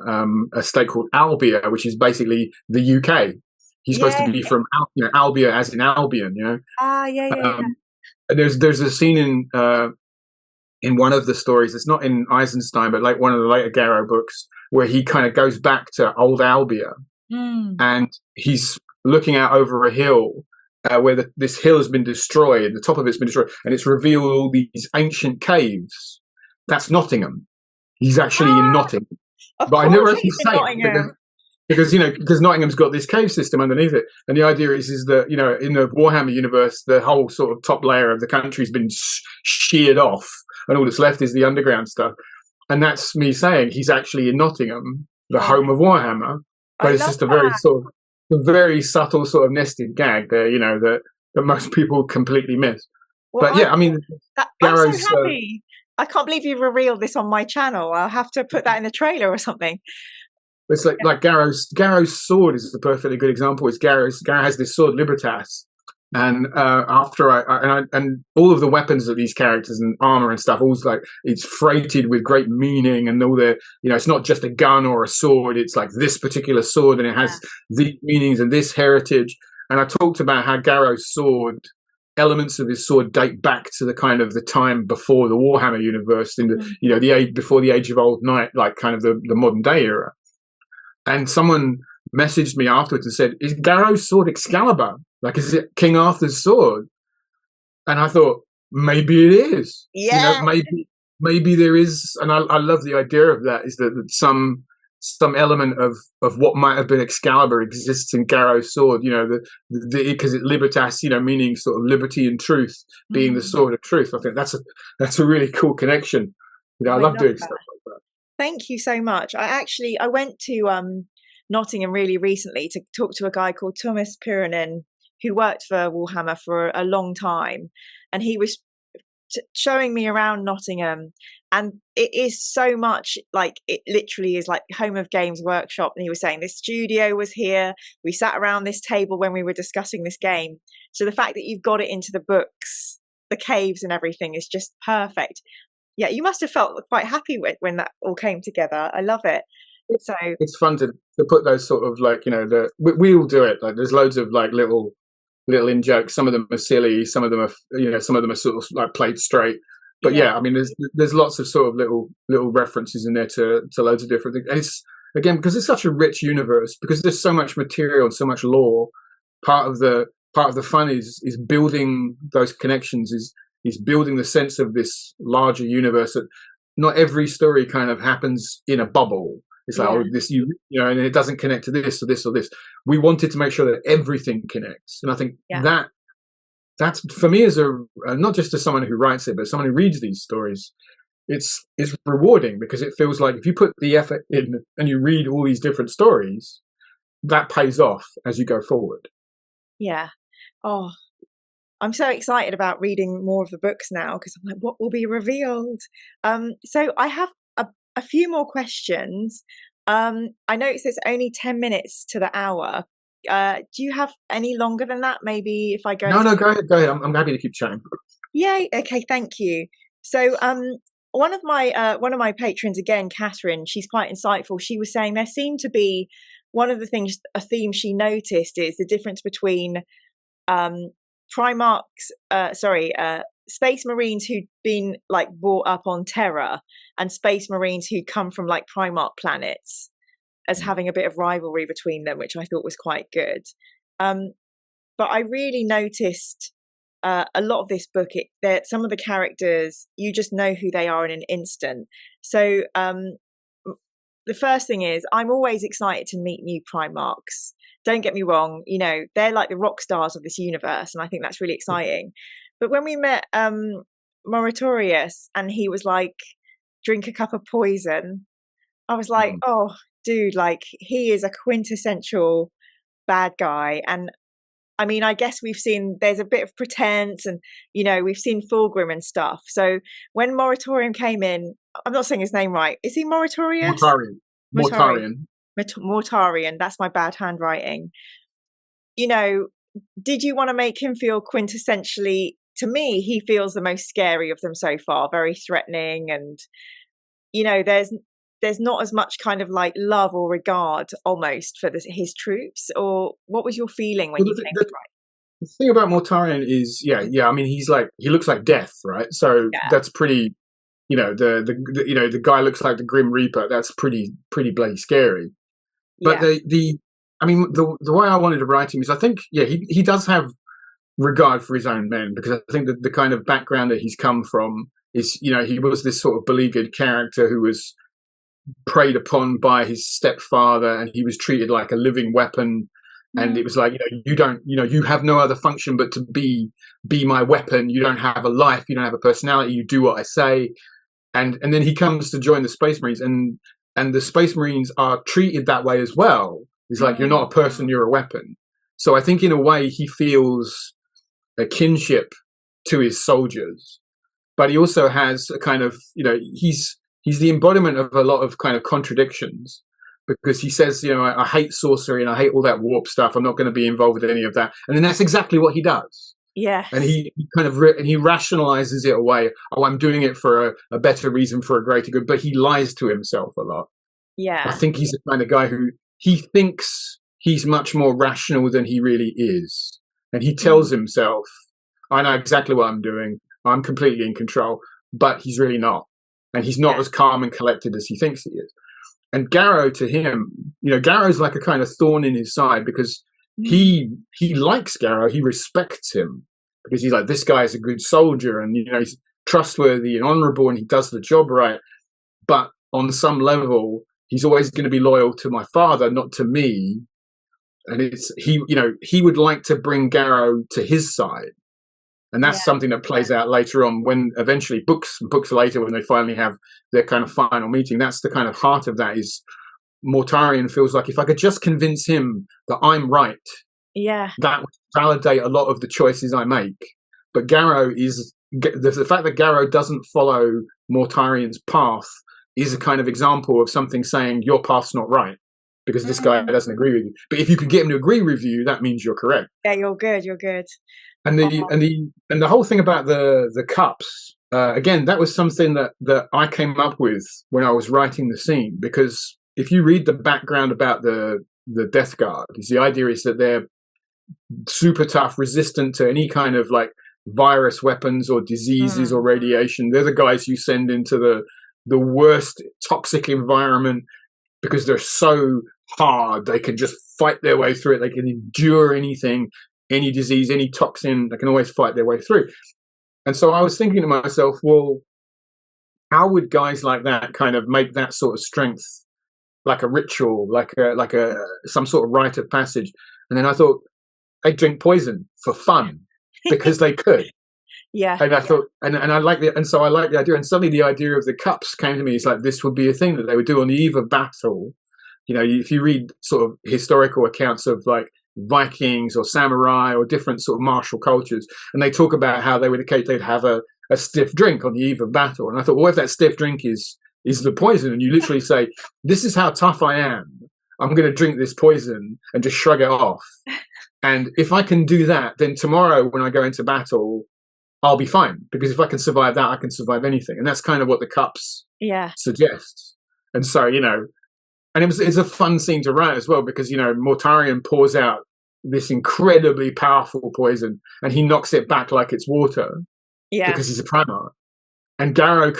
a state called Albia, which is basically the UK. He's supposed to be from Albia, as in Albion. You know. And there's a scene in one of the stories. It's not in Eisenstein, but like one of the later Garro books, where he kind of goes back to old Albia, and he's looking out over a hill. Where this hill has been destroyed, the top of it's been destroyed, and it's revealed all these ancient caves. That's Nottingham. He's actually in Nottingham. But I never actually say it because Nottingham's got this cave system underneath it. And the idea is that, you know, in the Warhammer universe, the whole sort of top layer of the country's been sheared off, and all that's left is the underground stuff. And that's me saying he's actually in Nottingham, the home of Warhammer. But it's just a very subtle sort of nested gag there, you know, that most people completely miss. Well, but I mean, I'm so happy. I can't believe you've revealed this on my channel. I'll have to put that in the trailer or something. It's like Garro's sword is a perfectly good example. Garro has this sword Libertas, and after and all of the weapons of these characters and armor and stuff, all's like, it's freighted with great meaning, and all the, you know, it's not just a gun or a sword. It's like this particular sword, and it has these meanings and this heritage. And I talked about how Garro's sword, elements of his sword date back to the kind of the time before the Warhammer universe, in the you know, the age before the Age of Old Night, like kind of the modern day era. And someone messaged me afterwards and said, "Is Garro's sword Excalibur? Like, is it King Arthur's sword?" And I thought, maybe it is. Yeah. You know, maybe there is, and I love the idea of that, is that some element of what might have been Excalibur exists in Garro's sword. You know, because it Libertas, you know, meaning sort of liberty and truth, being the sword of truth. I think that's a really cool connection. You know, I love doing stuff like that. Thank you so much. I went to Nottingham really recently to talk to a guy called Thomas Pyronen, who worked for Warhammer for a long time, and he was showing me around Nottingham, and it is so much like, it literally is like home of games workshop. And he was saying this studio was here, we sat around this table when we were discussing this game. So the fact that you've got it into the books, the caves and everything, is just perfect. Yeah, you must have felt quite happy when that all came together. I love it. So it's fun to put those sort of, like, you know, we all do it. Like, there's loads of like little in jokes. Some of them are silly. Some of them are, you know, some of them are sort of like played straight. But yeah, I mean, there's lots of sort of little references in there to loads of different things. And it's, again, because it's such a rich universe, because there's so much material and so much lore. Part of the fun is building those connections. Is building the sense of this larger universe, that not every story kind of happens in a bubble. It's like, this, you know, and it doesn't connect to this or this or this. We wanted to make sure that everything connects. And I think that that's for me as a not just as someone who writes it, but someone who reads these stories. It's rewarding because it feels like if you put the effort in and you read all these different stories, that pays off as you go forward. Yeah. Oh, I'm so excited about reading more of the books now because I'm like, what will be revealed? So I have a few more questions. I noticed there's only 10 minutes to the hour. Do you have any longer than that? Maybe if I go No, go ahead. I'm happy to keep chatting. Yay. Okay, thank you. So one of my patrons, again, Catherine, she's quite insightful. She was saying there seemed to be a theme she noticed is the difference between Space Marines who'd been like brought up on Terra and Space Marines who come from like Primarch planets as having a bit of rivalry between them, which I thought was quite good. But I really noticed a lot of this book, that some of the characters, you just know who they are in an instant. So the first thing is, I'm always excited to meet new Primarchs. Don't get me wrong, you know, they're like the rock stars of this universe, and I think that's really exciting. But when we met Moratorius and he was like, drink a cup of poison, I was like, oh, dude, like he is a quintessential bad guy. And I mean, I guess we've seen there's a bit of pretense and, you know, we've seen Fulgrim and stuff. So when Moratorium came in, I'm not saying his name right. Is he Moratorius? Mortarion. That's my bad handwriting. You know, did you want to make him feel quintessentially, to me, he feels the most scary of them so far, very threatening. And, you know, there's not as much kind of like love or regard almost for his troops. Or what was your feeling when you came to write? The thing about Mortarion is, I mean, he looks like death, right? So that's pretty, you know, the guy looks like the Grim Reaper. That's pretty bloody scary. But the way I wanted to write him is, I think, he does have regard for his own men, because I think that the kind of background that he's come from is, you know, he was this sort of beleaguered character who was preyed upon by his stepfather, and he was treated like a living weapon. And it was like, you have no other function but to be my weapon. You don't have a life. You don't have a personality. You do what I say. And then he comes to join the Space Marines, and the Space Marines are treated that way as well. It's like, you're not a person, you're a weapon. So I think in a way he feels a kinship to his soldiers, but he also has a kind of, you know, he's the embodiment of a lot of kind of contradictions, because he says, you know, I hate sorcery and I hate all that warp stuff. I'm not going to be involved with any of that. And then that's exactly what he does. Yeah. And he kind of he rationalizes it away. Oh, I'm doing it for a better reason, for a greater good. But he lies to himself a lot. Yeah. I think he's the kind of guy who he thinks he's much more rational than he really is. And he tells himself, I know exactly what I'm doing. I'm completely in control. But he's really not. And he's not as calm and collected as he thinks he is. And Garro, to him, you know, Garro's like a kind of thorn in his side, because he likes Garro. He respects him because he's like, this guy is a good soldier, and, you know, he's trustworthy and honorable, and he does the job right. But on some level, he's always going to be loyal to my father, not to me. And he would like to bring Garro to his side. And that's something that plays out later on, when eventually books later, when they finally have their kind of final meeting. That's the kind of heart of that, is Mortarion feels like, if I could just convince him that I'm right, that would validate a lot of the choices I make. But Garro is, the fact that Garro doesn't follow Mortarion's path is a kind of example of something saying your path's not right, because this guy doesn't agree with you. But if you can get him to agree with you, that means you're correct. Yeah, you're good. And the whole thing about the cups, again, that was something that I came up with when I was writing the scene, because if you read the background about the Death Guard, the idea is that they're super tough, resistant to any kind of like virus weapons or diseases or radiation. They're the guys you send into the worst toxic environment, because they're so hard, they can just fight their way through it. They can endure anything. Any disease, any toxin, they can always fight their way through. And so I was thinking to myself, well, how would guys like that kind of make that sort of strength like a ritual, like a some sort of rite of passage? And then I thought, they drink poison for fun. because they could. Yeah. And I thought, and I like the, and so I like the idea. And suddenly the idea of the cups came to me. It's like this would be a thing that they would do on the eve of battle. You know, if you read sort of historical accounts of like Vikings or samurai or different sort of martial cultures, and they talk about how they'd have a stiff drink on the eve of battle. And I thought, well, if that stiff drink is the poison, and you literally say, "This is how tough I am. I'm going to drink this poison," and just shrug it off. And if I can do that, then tomorrow when I go into battle, I'll be fine, because if I can survive that, I can survive anything. And that's kind of what the cups suggest. And so, you know, and it's a fun scene to write as well, because, you know, Mortarion pours out this incredibly powerful poison and he knocks it back like it's water because he's a Primarch. And Garro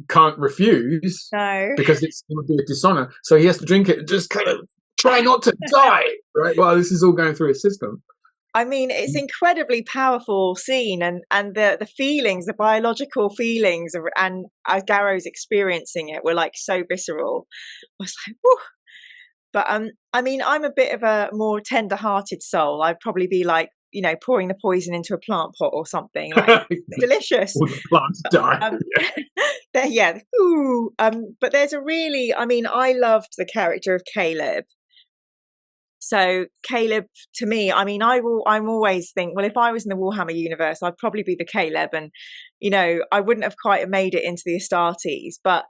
can't refuse because it would be a dishonor. So he has to drink it and just kind of try not to die, right? Well, this is all going through his system. I mean, it's incredibly powerful scene, and the feelings, the biological feelings, and as Garro's experiencing it, were like so visceral. I was like, whew. But I mean, I'm a bit of a more tender-hearted soul. I'd probably be like, you know, pouring the poison into a plant pot or something. Like, delicious. All the plants die. Ooh. But there's a really, I mean, I loved the character of Caleb. So Caleb, to me, I mean, I'm always think, well, if I was in the Warhammer universe, I'd probably be the Caleb, and, you know, I wouldn't have quite made it into the Astartes. But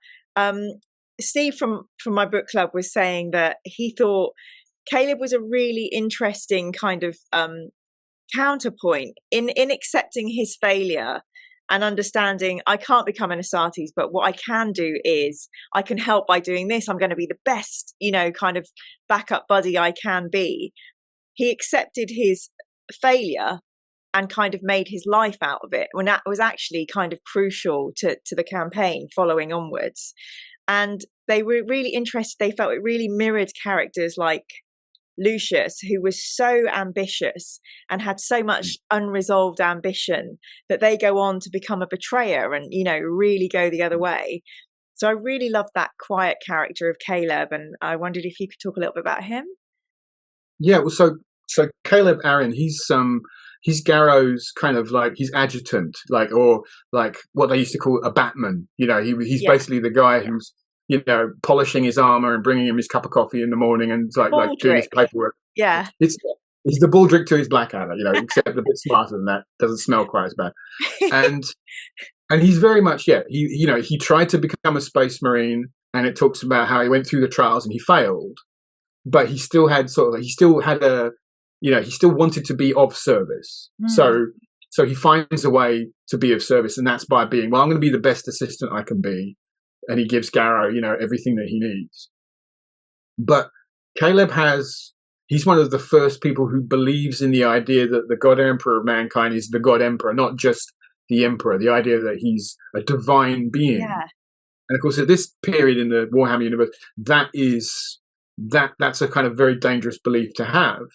Steve from my book club was saying that he thought Caleb was a really interesting kind of counterpoint in accepting his failure and understanding I can't become an Astartes, but what I can do is I can help by doing this. I'm going to be the best, you know, kind of backup buddy I can be. He accepted his failure and kind of made his life out of it, when that was actually kind of crucial to the campaign following onwards. And they were really interested. They felt it really mirrored characters like Lucius, who was so ambitious and had so much unresolved ambition that they go on to become a betrayer and, you know, really go the other way. So I really loved that quiet character of Caleb, and I wondered if you could talk a little bit about him. Yeah, well, so Caleb Arryn, he's Garro's kind of like his adjutant, like, or like what they used to call a batman. You know, he's basically the guy who's, you know, polishing his armor and bringing him his cup of coffee in the morning and like doing his paperwork. Yeah, it's the Baldric to his Blackadder, you know, except a bit smarter than that. Doesn't smell quite as bad. And he's very much he tried to become a space marine, and it talks about how he went through the trials and he failed, but he still had he still wanted to be of service. So he finds a way to be of service, and that's by being, well, I'm going to be the best assistant I can be. And he gives Garro, you know, everything that he needs. But Caleb he's one of the first people who believes in the idea that the God Emperor of mankind is the God Emperor, not just the Emperor, the idea that he's a divine being. Yeah. And of course, at this period in the Warhammer universe, that's a kind of very dangerous belief to have.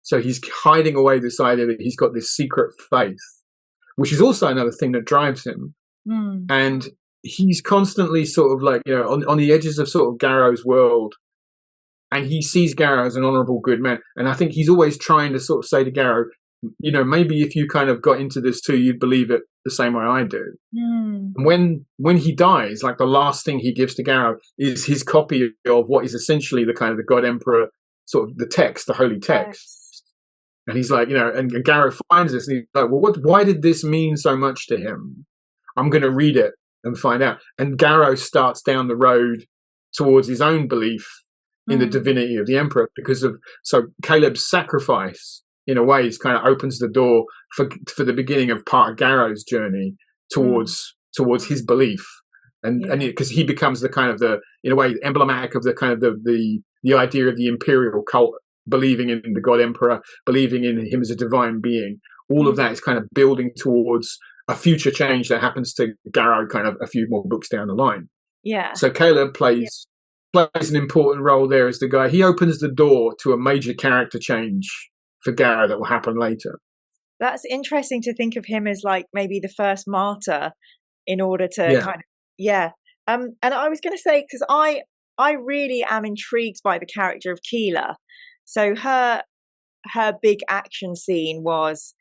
So he's hiding away this idea that he's got this secret faith, which is also another thing that drives him. And he's constantly sort of like, you know, on the edges of sort of Garro's world, and he sees Garro as an honorable, good man. And I think he's always trying to sort of say to Garro, you know, maybe if you kind of got into this too, you'd believe it the same way I do. And when he dies, like the last thing he gives to Garro is his copy of what is essentially the kind of the God Emperor, sort of the text, the holy text. Yes. And he's like, you know, and Garro finds this and he's like, well, why did this mean so much to him? I'm going to read it and find out. And Garro starts down the road towards his own belief in the divinity of the Emperor, so Caleb's sacrifice, in a way, kind of opens the door for the beginning of part of Garro's journey towards his belief, and because he becomes the kind of in a way emblematic of the kind of the idea of the imperial cult, believing in the God Emperor, believing in him as a divine being. All of that is kind of building towards a future change that happens to Garro kind of a few more books down the line. Yeah. So Caleb plays an important role there as the guy. He opens the door to a major character change for Garro that will happen later. That's interesting to think of him as like maybe the first martyr in order to and I was going to say, because I really am intrigued by the character of Kyla. So her big action scene was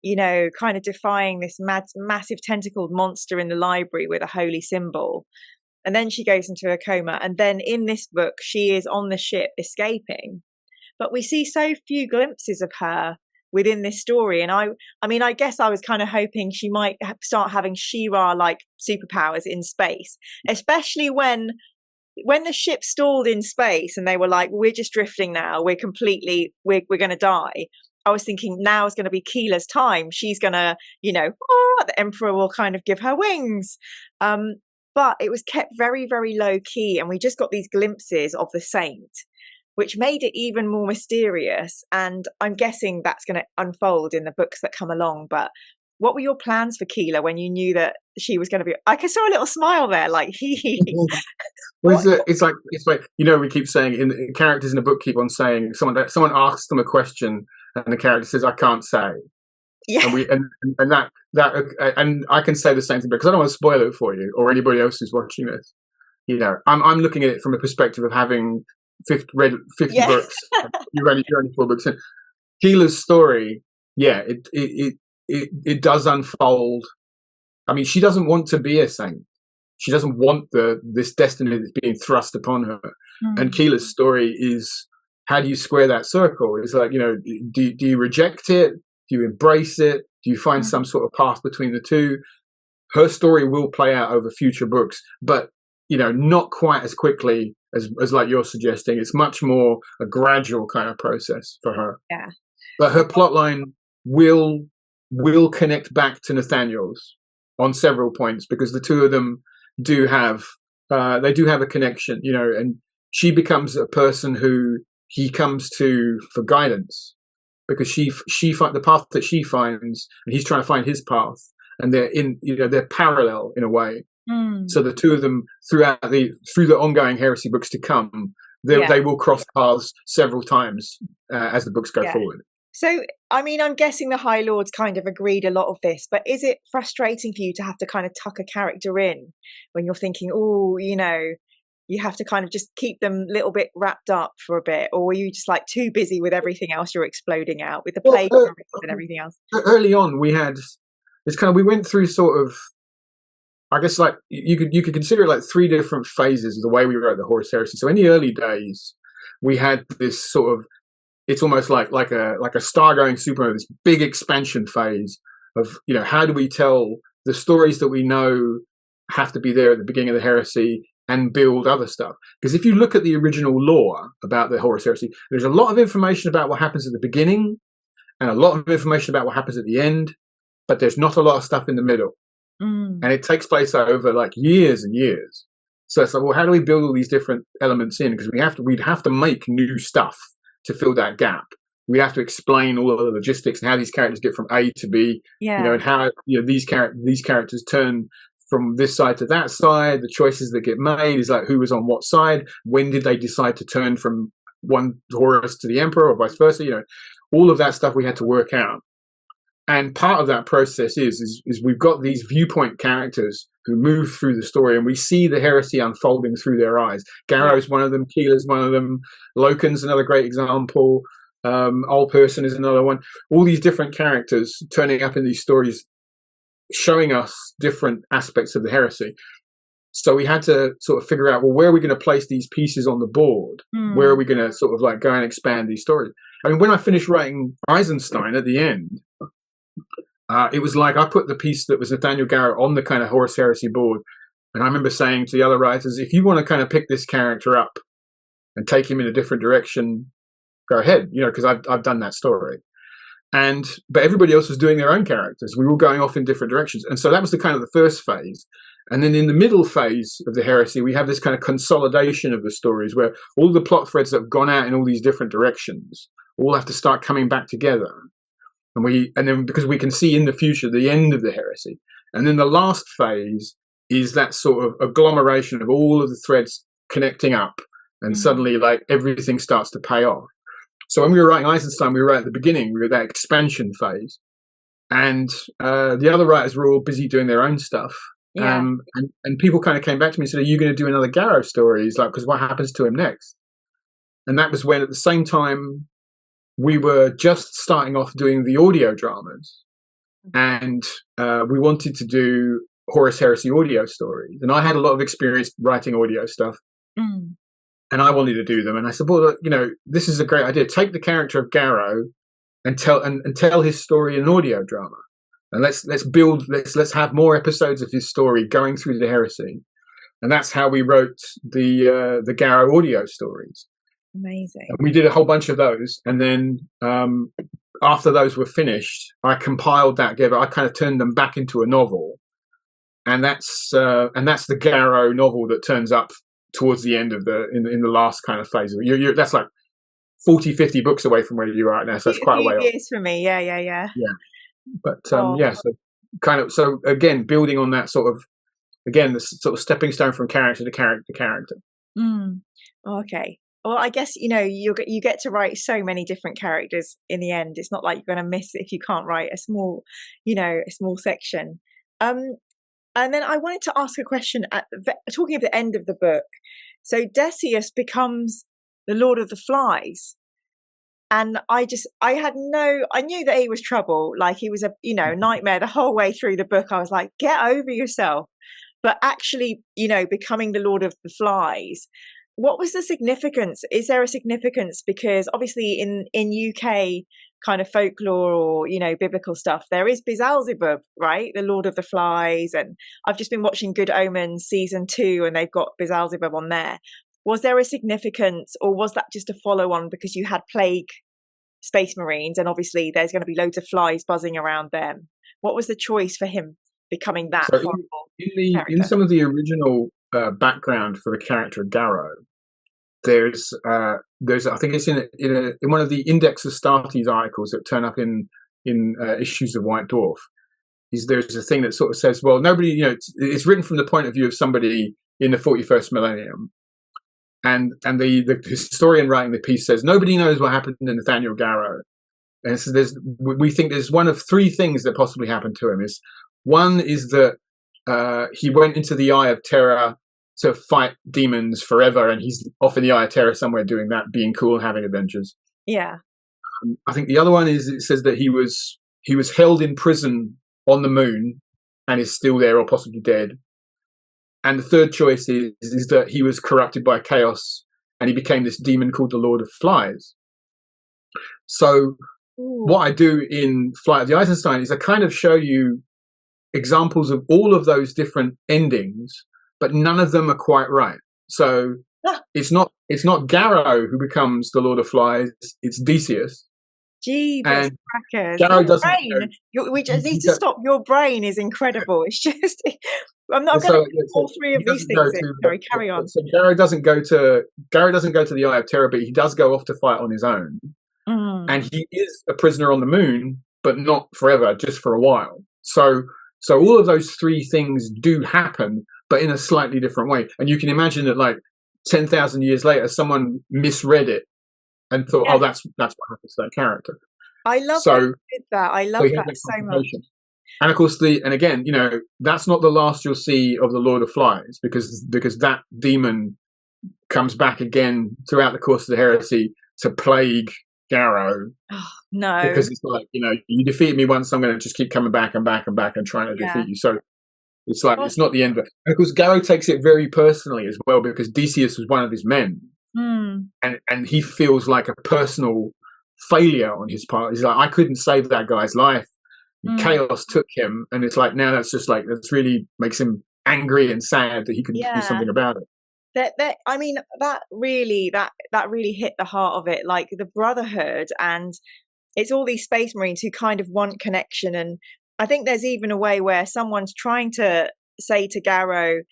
you know, kind of defying this massive tentacled monster in the library with a holy symbol. And then she goes into a coma. And then in this book, she is on the ship escaping. But we see so few glimpses of her within this story. And I mean, I guess I was kind of hoping she might start having She-Ra-like superpowers in space, especially when the ship stalled in space and they were like, we're just drifting now, we're going to die. I was thinking now is going to be Kyla's time. She's going to, you know, the Emperor will kind of give her wings. But it was kept very, very low key. And we just got these glimpses of the saint, which made it even more mysterious. And I'm guessing that's going to unfold in the books that come along. But what were your plans for Kyla when you knew that she was going to be? I saw a little smile there, like well, it's like you know, we keep saying in characters in a book keep on saying someone asks them a question and the character says, "I can't say." Yeah. And and I can say the same thing because I don't want to spoil it for you or anybody else who's watching this. You know, I'm looking at it from a perspective of having read 50 books. You're only 4 books in. Kyla's story, yeah, it does unfold. I mean, she doesn't want to be a saint. She doesn't want this destiny that's being thrust upon her. And Kyla's story is, how do you square that circle? It's like, you know, do you reject it? Do you embrace it? Do you find some sort of path between the two? Her story will play out over future books, but, you know, not quite as quickly as like you're suggesting. It's much more a gradual kind of process for her. Yeah. But her plotline will connect back to Nathaniel's on several points because the two of them do have a connection, you know, and she becomes a person who he comes to for guidance because she finds the path that she finds and he's trying to find his path, and they're parallel in a way. So the two of them through the ongoing heresy books to come, they will cross paths several times as the books go forward. So, I mean, I'm guessing the High Lords kind of agreed a lot of this, but is it frustrating for you to have to kind of tuck a character in when you're thinking, oh, you know, you have to kind of just keep them a little bit wrapped up for a bit, or were you just like too busy with everything else you're exploding out with the plague and everything else? Early on, we went through sort of, I guess, like you could consider it like 3 different phases of the way we wrote the Horus Heresy. So in the early days, we had this sort of, it's almost like a star-going supernova, this big expansion phase of, you know, how do we tell the stories that we know have to be there at the beginning of the heresy and build other stuff. Because if you look at the original lore about the Horus Heresy, there's a lot of information about what happens at the beginning and a lot of information about what happens at the end, but there's not a lot of stuff in the middle. And it takes place over like years and years. So it's like, well, how do we build all these different elements in? Because we'd have to make new stuff to fill that gap. We have to explain all of the logistics and how these characters get from A to B, you know, and how, you know, these characters turn from this side to that side. The choices that get made is like who was on what side. When did they decide to turn from one Horus to the Emperor or vice versa? You know, all of that stuff we had to work out. And part of that process is we've got these viewpoint characters who move through the story, and we see the heresy unfolding through their eyes. Garro's one of them, Kyla's one of them, Loken's another great example, Old Person is another one. All these different characters turning up in these stories, showing us different aspects of the heresy. So we had to sort of figure out, well, where are we going to place these pieces on the board? Where are we going to sort of like go and expand these stories? I mean, when I finished writing Eisenstein at the end, it was like I put the piece that was Nathaniel Garro on the kind of Horus Heresy board, and I remember saying to the other writers, if you want to kind of pick this character up and take him in a different direction, go ahead, you know, because I've done that story. But everybody else was doing their own characters. We were going off in different directions, and so that was the kind of the first phase. And then in the middle phase of the heresy, we have this kind of consolidation of the stories where all the plot threads that have gone out in all these different directions all have to start coming back together. And then because we can see in the future the end of the heresy. And then the last phase is that sort of agglomeration of all of the threads connecting up, and suddenly like everything starts to pay off. So when we were writing Eisenstein, we were at the beginning, we were at that expansion phase, and the other writers were all busy doing their own stuff. And people kind of came back to me and said, are you going to do another Garro story? He's like, because what happens to him next? And that was when at the same time we were just starting off doing the audio dramas. and we wanted to do Horus Heresy audio stories, and I had a lot of experience writing audio stuff, and I wanted to do them. And I said, well, you know, this is a great idea. Take the character of Garro and tell his story in audio drama, and let's have more episodes of his story going through the heresy. And that's how we wrote the Garro audio stories. Amazing. And we did a whole bunch of those, and then after those were finished, I compiled that together. I kind of turned them back into a novel, and that's the Garro novel that turns up towards the end of in the last kind of phase of it. That's like 40, 50 books away from where you are right now, so that's quite a way off. Years for me, yeah. But so again, building on that sort of, again, the sort of stepping stone from character to character to character. Okay. Well, I guess, you know, you get to write so many different characters in the end. It's not like you're going to miss it if you can't write a small section. And then I wanted to ask a question talking of the end of the book. So Decius becomes the Lord of the Flies. And I knew that he was trouble. Like, he was a nightmare the whole way through the book. I was like, get over yourself. But actually, you know, becoming the Lord of the Flies, what was the significance? Is there a significance? Because obviously in UK kind of folklore or, you know, biblical stuff, there is Beelzebub, right? The Lord of the Flies. And I've just been watching Good Omens season 2, and they've got Beelzebub on there. Was there a significance, or was that just a follow-on because you had Plague Space Marines, and obviously there's going to be loads of flies buzzing around them? What was the choice for him becoming that horrible character? In some of the original background for the character of Garro, there's I think it's in one of the Index Astartes articles that turn up in issues of White Dwarf. There's a thing that sort of says, well, nobody, you know, it's written from the point of view of somebody in the 41st millennium. And the historian writing the piece says nobody knows what happened to Nathaniel Garro, and so we think there's one of 3 things that possibly happened to him. One is that he went into the Eye of Terror to fight demons forever, and he's off in the Eye of Terror somewhere doing that, being cool and having adventures. Yeah. I think the other one is, it says that he was held in prison on the moon and is still there or possibly dead. And the third choice is that he was corrupted by chaos and he became this demon called the Lord of Flies. So what I do in Flight of the Eisenstein is I kind of show you examples of all of those different endings, but none of them are quite right. So it's not Garro who becomes the Lord of Flies, it's Decius. Jesus, crackers. Garro doesn't. We just need to stop. Your brain is incredible. It's just, I'm not going to do all 3 of these things. Sorry, carry on. So Garro doesn't go to the Eye of Terror, but he does go off to fight on his own. And he is a prisoner on the moon, but not forever, just for a while. So all of those 3 things do happen, but in a slightly different way. And you can imagine that, like 10,000 years later, someone misread it and thought, oh, that's what happens to that character. I love that you did that. I love that so much. And of course, again, you know, that's not the last you'll see of the Lord of Flies, because that demon comes back again throughout the course of the heresy to plague Garro. Oh, no. Because it's like, you know, you defeated me once, I'm going to just keep coming back and back and back and trying to defeat you. So it's like, it's not the end of it. And of course, Garro takes it very personally as well, because Decius was one of his men. And he feels like a personal failure on his part. He's like, I couldn't save that guy's life. Chaos took him, and it's like, now that's really makes him angry and sad that he couldn't do something about it. I mean, that really hit the heart of it, like the brotherhood, and it's all these Space Marines who kind of want connection. And I think there's even a way where someone's trying to say to Garro,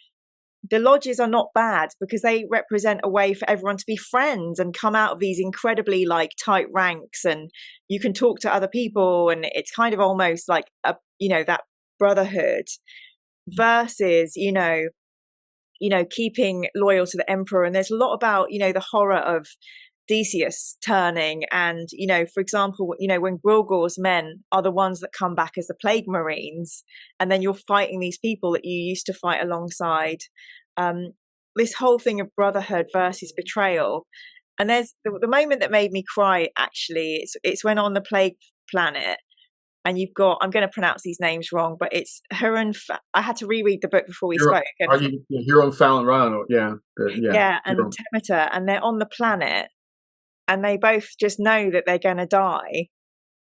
the lodges are not bad because they represent a way for everyone to be friends and come out of these incredibly like tight ranks, and you can talk to other people, and it's kind of almost like that brotherhood versus keeping loyal to the emperor. And there's a lot about the horror of Decius turning, and for example, when Grilgor's men are the ones that come back as the Plague Marines, and then you're fighting these people that you used to fight alongside. This whole thing of brotherhood versus betrayal. And there's the moment that made me cry, actually, it's when on the Plague Planet, and you've got, I'm going to pronounce these names wrong, but it's I had to reread the book before we You're, spoke. you're on Fallon Ryan, and Temeter, and they're on the planet, and they both just know that they're going to die,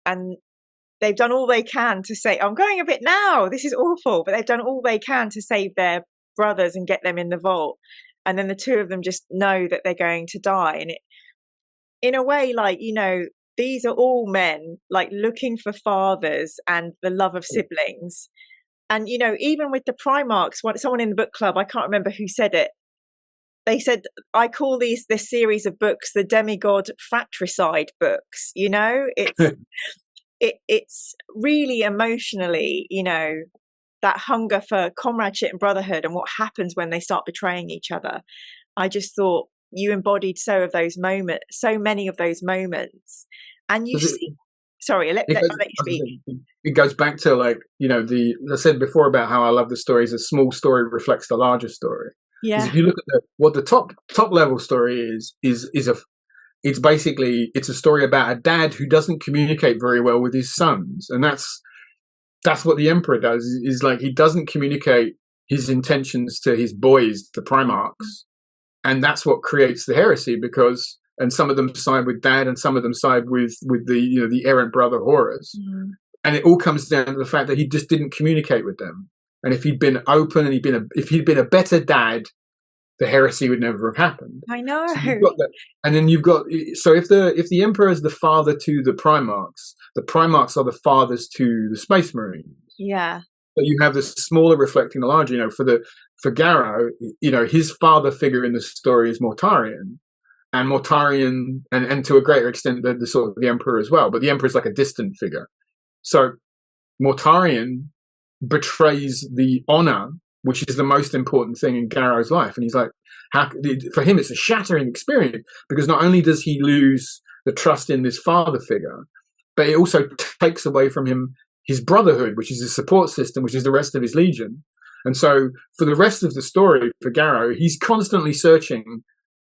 and they've done all they can to say, I'm going a bit now, this is awful, but they've done all they can to save their brothers and get them in the vault, and then the two of them just know that they're going to die. And it, in a way, like, you know, these are all men like looking for fathers and the love of siblings. And, you know, even with the Primarchs, someone in the book club, I can't remember who said it, they said, I call this series of books the demigod fratricide books. You know, it's it's really emotionally, you know, that hunger for comradeship and brotherhood and what happens when they start betraying each other. I just thought you embodied so many of those moments. And you see, sorry, I'll let you speak. It goes back to, like, you know, I said before about how I love the stories. A small story reflects the larger story. Yeah. If you look at what the top level story is it's basically, it's a story about a dad who doesn't communicate very well with his sons, and that's what the Emperor does. Is like, he doesn't communicate his intentions to his boys, the Primarchs, and that's what creates the heresy. Because, and some of them side with Dad, and some of them side with the, you know, the errant brother Horus, and it all comes down to the fact that he just didn't communicate with them. And if he'd been open and if he'd been a better dad, the heresy would never have happened. I know. So you've got that. And then you've got, so if the Emperor is the father to the Primarchs are the fathers to the Space Marines. Yeah. So you have this smaller reflecting the larger. You know, for Garro, you know, his father figure in the story is Mortarion, and to a greater extent the sort of the Emperor as well. But the Emperor is like a distant figure. So Mortarion betrays the honor, which is the most important thing in Garro's life. And he's like, for him, it's a shattering experience, because not only does he lose the trust in this father figure, but it also takes away from him his brotherhood, which is his support system, which is the rest of his legion. And so for the rest of the story, for Garro, he's constantly searching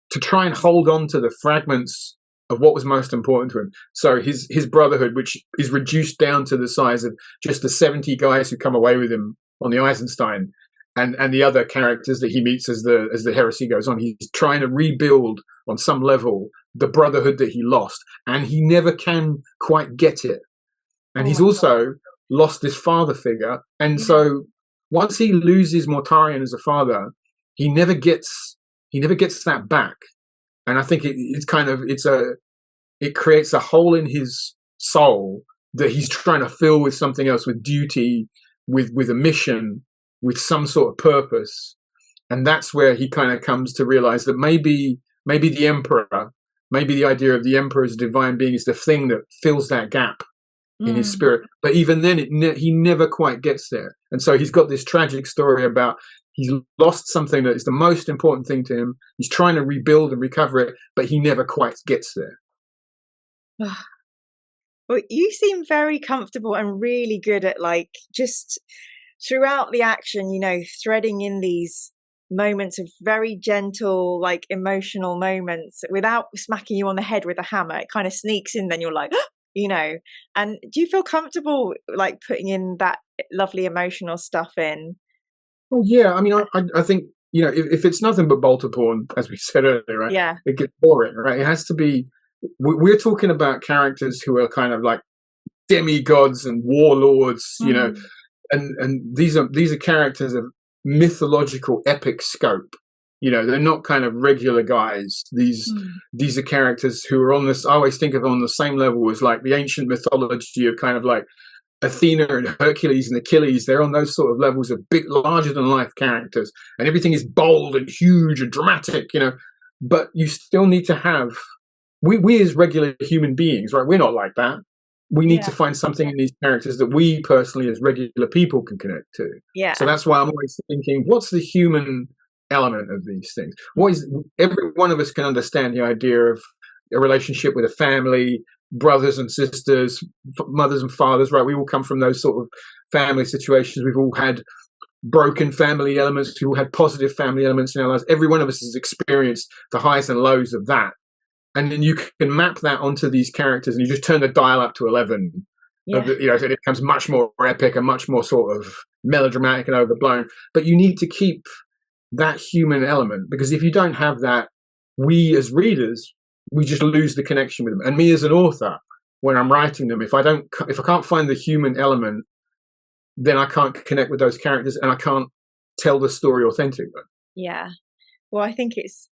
to try and hold on to the fragments of what was most important to him. So his brotherhood, which is reduced down to the size of just the 70 guys who come away with him on the Eisenstein, and the other characters that he meets as the heresy goes on. He's trying to rebuild on some level the brotherhood that he lost, and he never can quite get it. And he's also lost this father figure, and so once he loses Mortarion as a father, he never gets that back. And I think it creates a hole in his soul that he's trying to fill with something else, with duty, with a mission, with some sort of purpose. And that's where he kind of comes to realize that maybe the Emperor, maybe the idea of the Emperor as a divine being is the thing that fills that gap in his spirit. But even then, he never quite gets there. And so he's got this tragic story about he's lost something that is the most important thing to him. He's trying to rebuild and recover it, but he never quite gets there. Well, you seem very comfortable and really good at, like, just throughout the action, you know, threading in these moments of very gentle, like, emotional moments without smacking you on the head with a hammer. It kind of sneaks in, then you're like, you know. And do you feel comfortable, like, putting in that lovely emotional stuff in? Well, yeah. I mean, I think, you know, if it's nothing but bolter porn, as we said earlier, right? Yeah. It gets boring, right? It has to be. We're talking about characters who are kind of like demigods and warlords, you know, and these are characters of mythological epic scope. You know, they're not kind of regular guys. These are characters who are on this. I always think of them on the same level as, like, the ancient mythology of kind of like Athena and Hercules and Achilles. They're on those sort of levels of big, larger than life characters, and everything is bold and huge and dramatic. You know, but you still need to have. We as regular human beings, right? We're not like that. We need to find something in these characters that we personally, as regular people, can connect to. Yeah. So that's why I'm always thinking, what's the human element of these things? What is, every one of us can understand the idea of a relationship with a family, brothers and sisters, mothers and fathers, right? We all come from those sort of family situations. We've all had broken family elements. We've all had positive family elements in our lives. Every one of us has experienced the highs and lows of that. And then you can map that onto these characters, and you just turn the dial up to 11, Yeah. So it becomes much more epic and much more sort of melodramatic and overblown. But you need to keep that human element, because if you don't have that, we as readers, we just lose the connection with them. And me as an author, when I'm writing them, if I can't find the human element, then I can't connect with those characters and I can't tell the story authentically. Yeah. Well, I think it's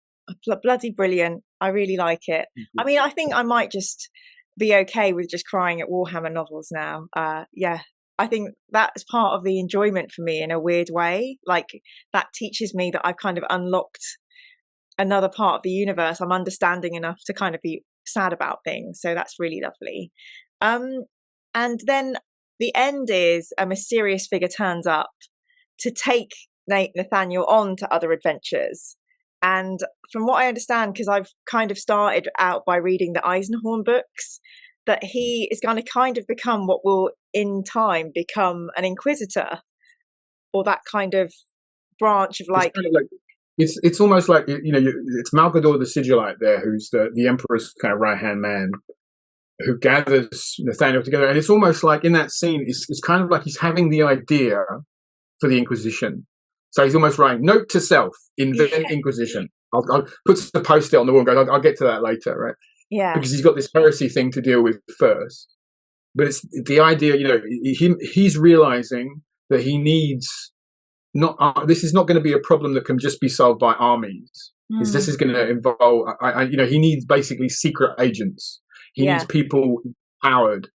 bloody brilliant. I really like it. I mean, I think I might just be okay with just crying at Warhammer novels now. Yeah, I think that's part of the enjoyment for me in a weird way. Like, that teaches me that I've kind of unlocked another part of the universe. I'm understanding enough to kind of be sad about things. So that's really lovely. And then the end is a mysterious figure turns up to take Nathaniel on to other adventures. And from what I understand, because I've kind of started out by reading the Eisenstein books, that he is going to kind of become what will in time become an Inquisitor, or that kind of branch of like... It's almost like, it's Malgador the Sigillite there, who's the Emperor's kind of right-hand man, who gathers Nathaniel together. And it's almost like in that scene, it's kind of like he's having the idea for the Inquisition. So he's almost writing, note to self, invent Inquisition. I'll put the post-it on the wall and go, I'll get to that later, right? Yeah. Because he's got this heresy thing to deal with first. But it's the idea, he's realizing that he needs this is not going to be a problem that can just be solved by armies. This is going to involve, he needs basically secret agents. He needs people empowered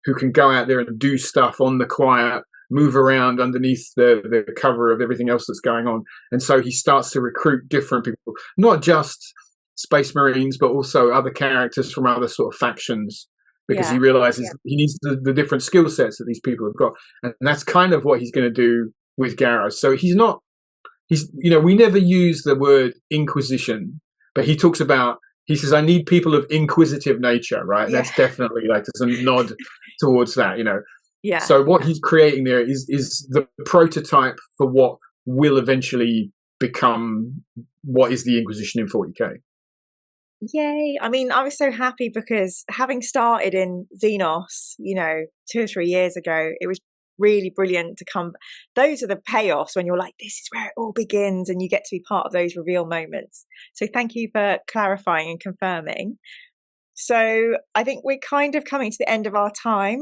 who can go out there and do stuff on the quiet, move around underneath the cover of everything else that's going on. And so he starts to recruit different people, not just Space Marines, but also other characters from other sort of factions, because he realizes he needs the different skill sets that these people have got. And that's kind of what he's going to do with Garro. So we never use the word Inquisition, but he says, I need people of inquisitive nature, right? Yeah. That's definitely there's a nod towards that, Yeah. So what he's creating there is the prototype for what will eventually become what is the Inquisition in 40k. Yay. I mean, I was so happy because having started in Xenos, 2 or 3 years ago, it was really brilliant to come. Those are the payoffs when you're like, this is where it all begins, and you get to be part of those reveal moments. So thank you for clarifying and confirming. So I think we're kind of coming to the end of our time.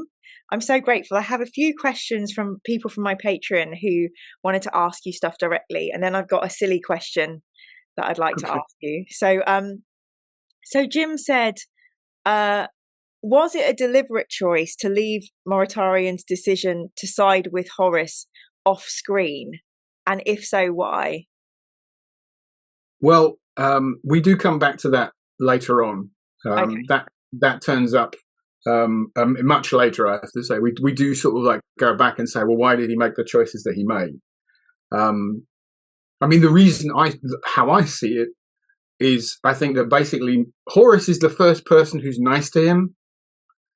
I'm so grateful. I have a few questions from people from my Patreon who wanted to ask you stuff directly, and then I've got a silly question that I'd like to ask you. So Jim said, was it a deliberate choice to leave Mortarion's decision to side with Horus off screen? And if so, why? Well, we do come back to that later on. That turns up much later, I have to say. We do sort of go back and say, well, why did he make the choices that he made? I mean, the reason how I see it is I think that basically Horus is the first person who's nice to him.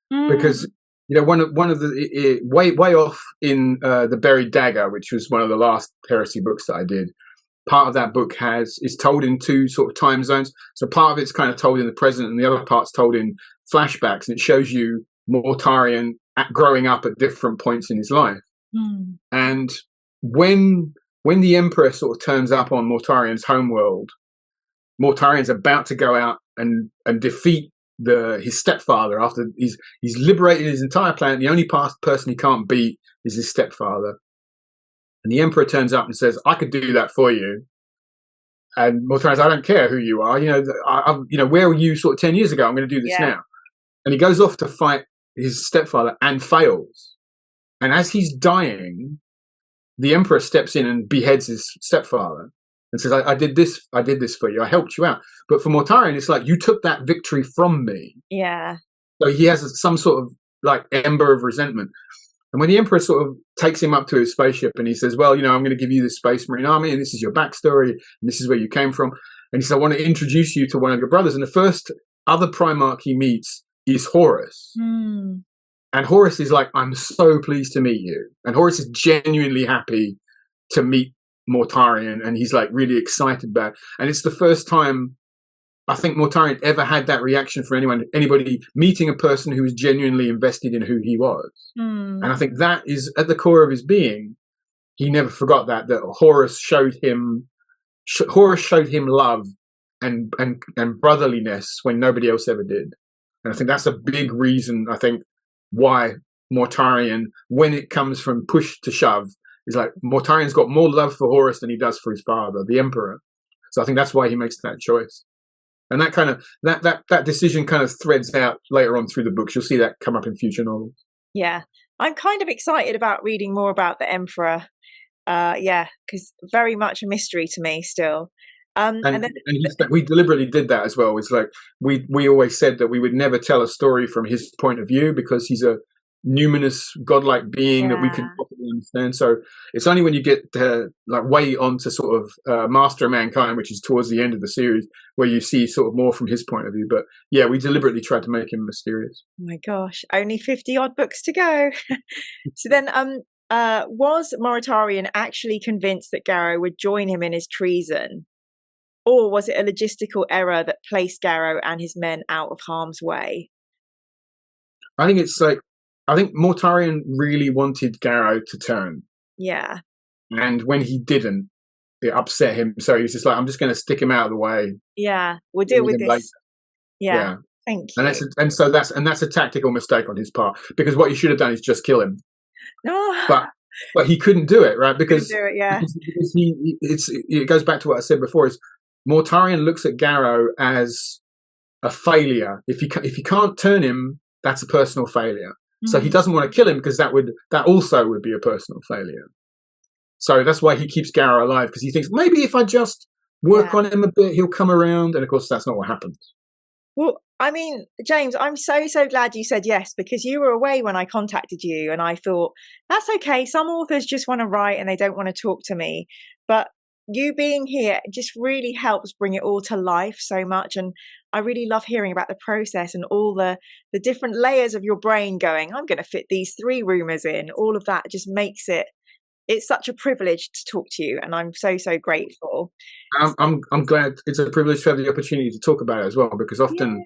Because one of the way off in the Buried Dagger, which was one of the last heresy books that I did, part of that book is told in 2 sort of time zones. So part of it's kind of told in the present, and the other part's told in flashbacks, and it shows you Mortarion growing up at different points in his life. And when the Emperor sort of turns up on Mortarion's homeworld, Mortarion's about to go out and defeat his stepfather after he's liberated his entire planet. The only person he can't beat is his stepfather, and the Emperor turns up and says, I could do that for you. And Mortarion's, I don't care who you are, where were you sort of 10 years ago? I'm going to do this now. And he goes off to fight his stepfather and fails, and as he's dying, the Emperor steps in and beheads his stepfather and says, I did this for you, I helped you out. But for Mortarion, it's like, you took that victory from me. Yeah. So he has some sort of ember of resentment. And when the Emperor sort of takes him up to his spaceship and he says, well, I'm going to give you the Space Marine Army, and this is your backstory, and this is where you came from. And he says, I want to introduce you to one of your brothers. And the first other Primarch he meets is Horus. And Horus is like, I'm so pleased to meet you. And Horus is genuinely happy to meet Mortarion, and he's really excited about it. And it's the first time I think Mortarion ever had that reaction for anybody meeting a person who was genuinely invested in who he was. And I think that is at the core of his being. He never forgot that Horus showed him love and brotherliness when nobody else ever did. And I think that's a big reason, I think, why Mortarion, when it comes from push to shove, is like Mortarion's got more love for Horus than he does for his father, the Emperor. So I think that's why he makes that choice. And that kind of that decision kind of threads out later on through the books. You'll see that come up in future novels. Yeah, I'm kind of excited about reading more about the Emperor. Because very much a mystery to me still. And we deliberately did that as well. It's like we always said that we would never tell a story from his point of view because he's a numinous godlike being that we can properly understand. So it's only when you get way onto sort of Master of Mankind, which is towards the end of the series, where you see sort of more from his point of view. But yeah, we deliberately tried to make him mysterious. Oh my gosh, only 50 odd books to go. So then was Mortarion actually convinced that Garro would join him in his treason? Or was it a logistical error that placed Garro and his men out of harm's way? I think Mortarion really wanted Garro to turn. Yeah. And when he didn't, it upset him. So he's just like, I'm just going to stick him out of the way. Yeah, we'll deal with this. Yeah. Thank you. And so that's a tactical mistake on his part, because what he should have done is just kill him. No. But he couldn't do it, right? Because it goes back to what I said before. Is Mortarion looks at Garro as a failure. If you can't turn him, that's a personal failure. So he doesn't want to kill him because that also would be a personal failure. So that's why he keeps Garro alive, because he thinks maybe if I just work on him a bit, he'll come around. And of course, that's not what happens. Well, I mean, James, I'm so glad you said yes, because you were away when I contacted you and I thought, that's okay. Some authors just want to write and they don't want to talk to me. But you being here just really helps bring it all to life so much. And I really love hearing about the process and all the different layers of your brain going, I'm going to fit these 3 rumors in. All of that just makes it's such a privilege to talk to you, and I'm so grateful. I'm glad. It's a privilege to have the opportunity to talk about it as well, because often,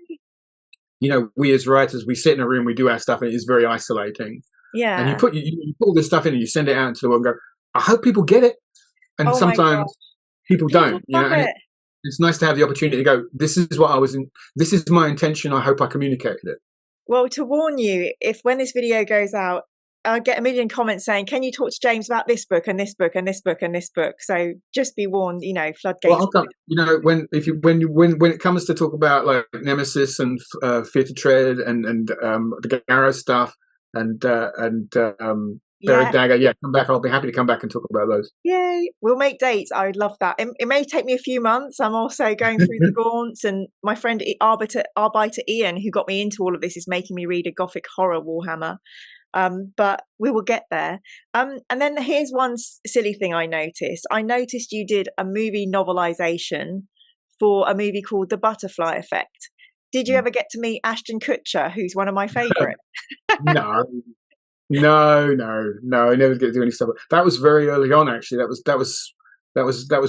we as writers, we sit in a room, we do our stuff, and it is very isolating. Yeah. And you put all this stuff in, and you send it out into the world, and go, I hope people get it. And sometimes people don't. And it's nice to have the opportunity to go, this is what this is my intention. I hope I communicated it. Well, to warn you, if when this video goes out, I get a million comments saying, can you talk to James about this book and this book and this book and this book? So just be warned, floodgates. Well, when it comes to talk about like Nemesis and Fear to Tread and the Garro stuff and Buried Dagger, come back. I'll be happy to come back and talk about those. Yay! We'll make dates. I would love that. It may take me a few months. I'm also going through the gaunts, and my friend Arbiter Ian, who got me into all of this, is making me read a gothic horror Warhammer. But we will get there. And then here's one silly thing I noticed. I noticed you did a movie novelization for a movie called The Butterfly Effect. Did you ever get to meet Ashton Kutcher, who's one of my favourite? No, I never get to do any stuff. That was very early on, actually. That was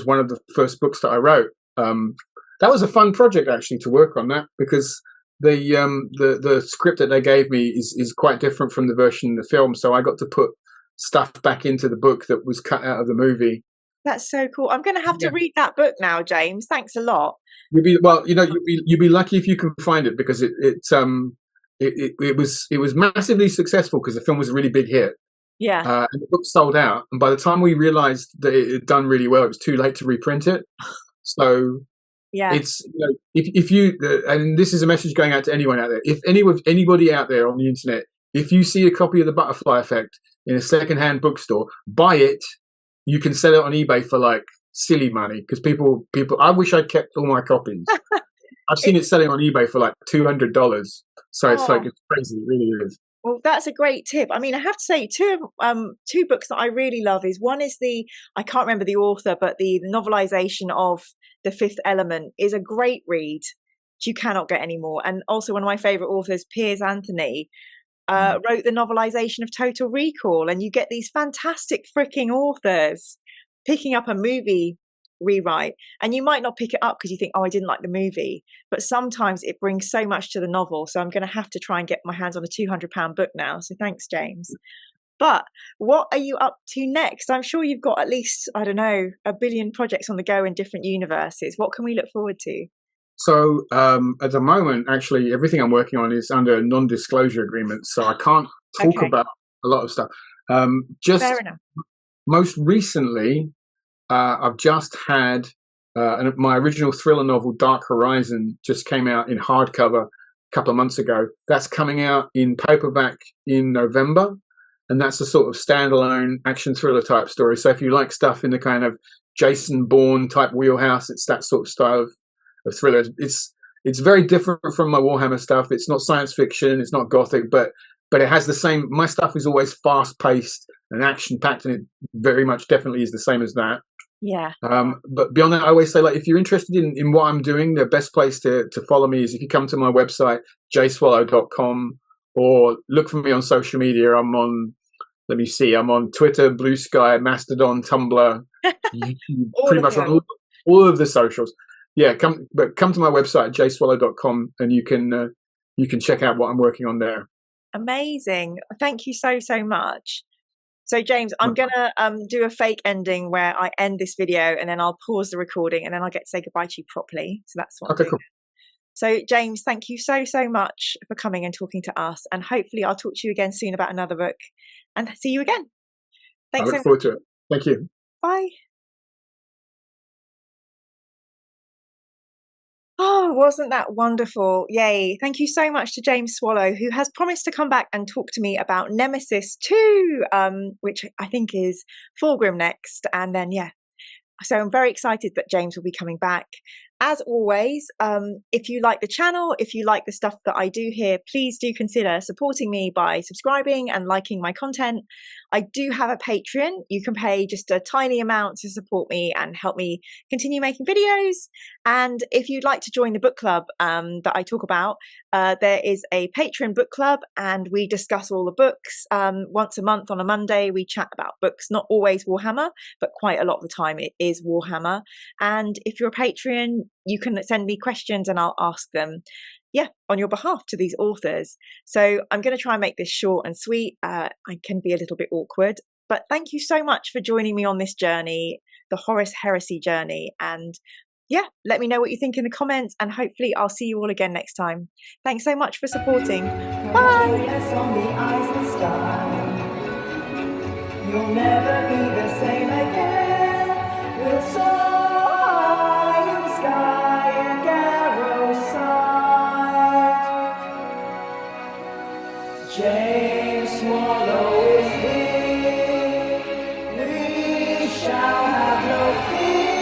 one of the first books that I wrote. That was a fun project actually to work on that, because the script that they gave me is quite different from the version in the film. So I got to put stuff back into the book that was cut out of the movie. That's so cool. I'm going to have to read that book now, James. Thanks a lot. You'd be lucky if you can find it, because it was massively successful, because the film was a really big hit. Yeah. And the book sold out, and by the time we realized that it had done really well, it was too late to reprint it. So it's if you and this is a message going out to anyone out there. If anybody out there on the internet, if you see a copy of The Butterfly Effect in a secondhand bookstore, buy it. You can sell it on eBay for like silly money, because people. I wish I'd kept all my copies. I've seen it selling on eBay for like $200. So it's crazy. It really is. Well, that's a great tip. I mean, I have to say, two books that I really love is, one is I can't remember the author, but the novelization of The Fifth Element is a great read. You cannot get any more. And also one of my favorite authors, Piers Anthony, wrote the novelization of Total Recall. And you get these fantastic freaking authors picking up a movie rewrite, and you might not pick it up because you think, oh, I didn't like the movie, but sometimes it brings so much to the novel. So I'm going to have to try and get my hands on a £200 book now. So thanks, James. But what are you up to next? I'm sure you've got at least, I don't know, a billion projects on the go in different universes. What can we look forward to? So at the moment, actually, everything I'm working on is under non-disclosure agreements, so I can't talk about a lot of stuff. Just fair enough. Most recently, I've just had my original thriller novel, Dark Horizon, just came out in hardcover a couple of months ago. That's coming out in paperback in November, and that's a sort of standalone action thriller type story. So if you like stuff in the kind of Jason Bourne type wheelhouse, it's that sort of style of thriller. It's very different from my Warhammer stuff. It's not science fiction, it's not gothic, but it has the same. My stuff is always fast paced and action packed, and it very much definitely is the same as that. Yeah. But beyond that, I always say, like, if you're interested in what I'm doing, the best place to follow me is if you come to my website, jswallow.com, or look for me on social media. I'm on, let me see, I'm on Twitter, Blue Sky, Mastodon, Tumblr, YouTube, pretty much on all of the socials. Yeah, come to my website, jswallow.com, and you can check out what I'm working on there. Amazing. Thank you so much. So James, I'm gonna do a fake ending where I end this video and then I'll pause the recording and then I'll get to say goodbye to you properly. So that's what. Okay, cool. So James, thank you so much for coming and talking to us, and hopefully I'll talk to you again soon about another book, and see you again. Thanks. I look forward to it. Thank you. Bye. Oh, wasn't that wonderful? Yay. Thank you so much to James Swallow, who has promised to come back and talk to me about Nemesis 2, which I think is Fulgrim next. And then, yeah. So I'm very excited that James will be coming back. As always, if you like the channel, if you like the stuff that I do here, please do consider supporting me by subscribing and liking my content. I do have a Patreon. You can pay just a tiny amount to support me and help me continue making videos. And if you'd like to join the book club that I talk about, there is a Patreon book club, and we discuss all the books. Once a month on a Monday, we chat about books, not always Warhammer, but quite a lot of the time it is Warhammer. And if you're a Patreon, you can send me questions and I'll ask them, on your behalf to these authors. So I'm going to try and make this short and sweet. I can be a little bit awkward, but thank you so much for joining me on this journey, the Horus Heresy journey. And let me know what you think in the comments, and hopefully I'll see you all again next time. Thanks so much for supporting. Bye. You'll never be the same again. We'll soar high in the sky in Garro sight. James Swallow is here. We shall have no fear.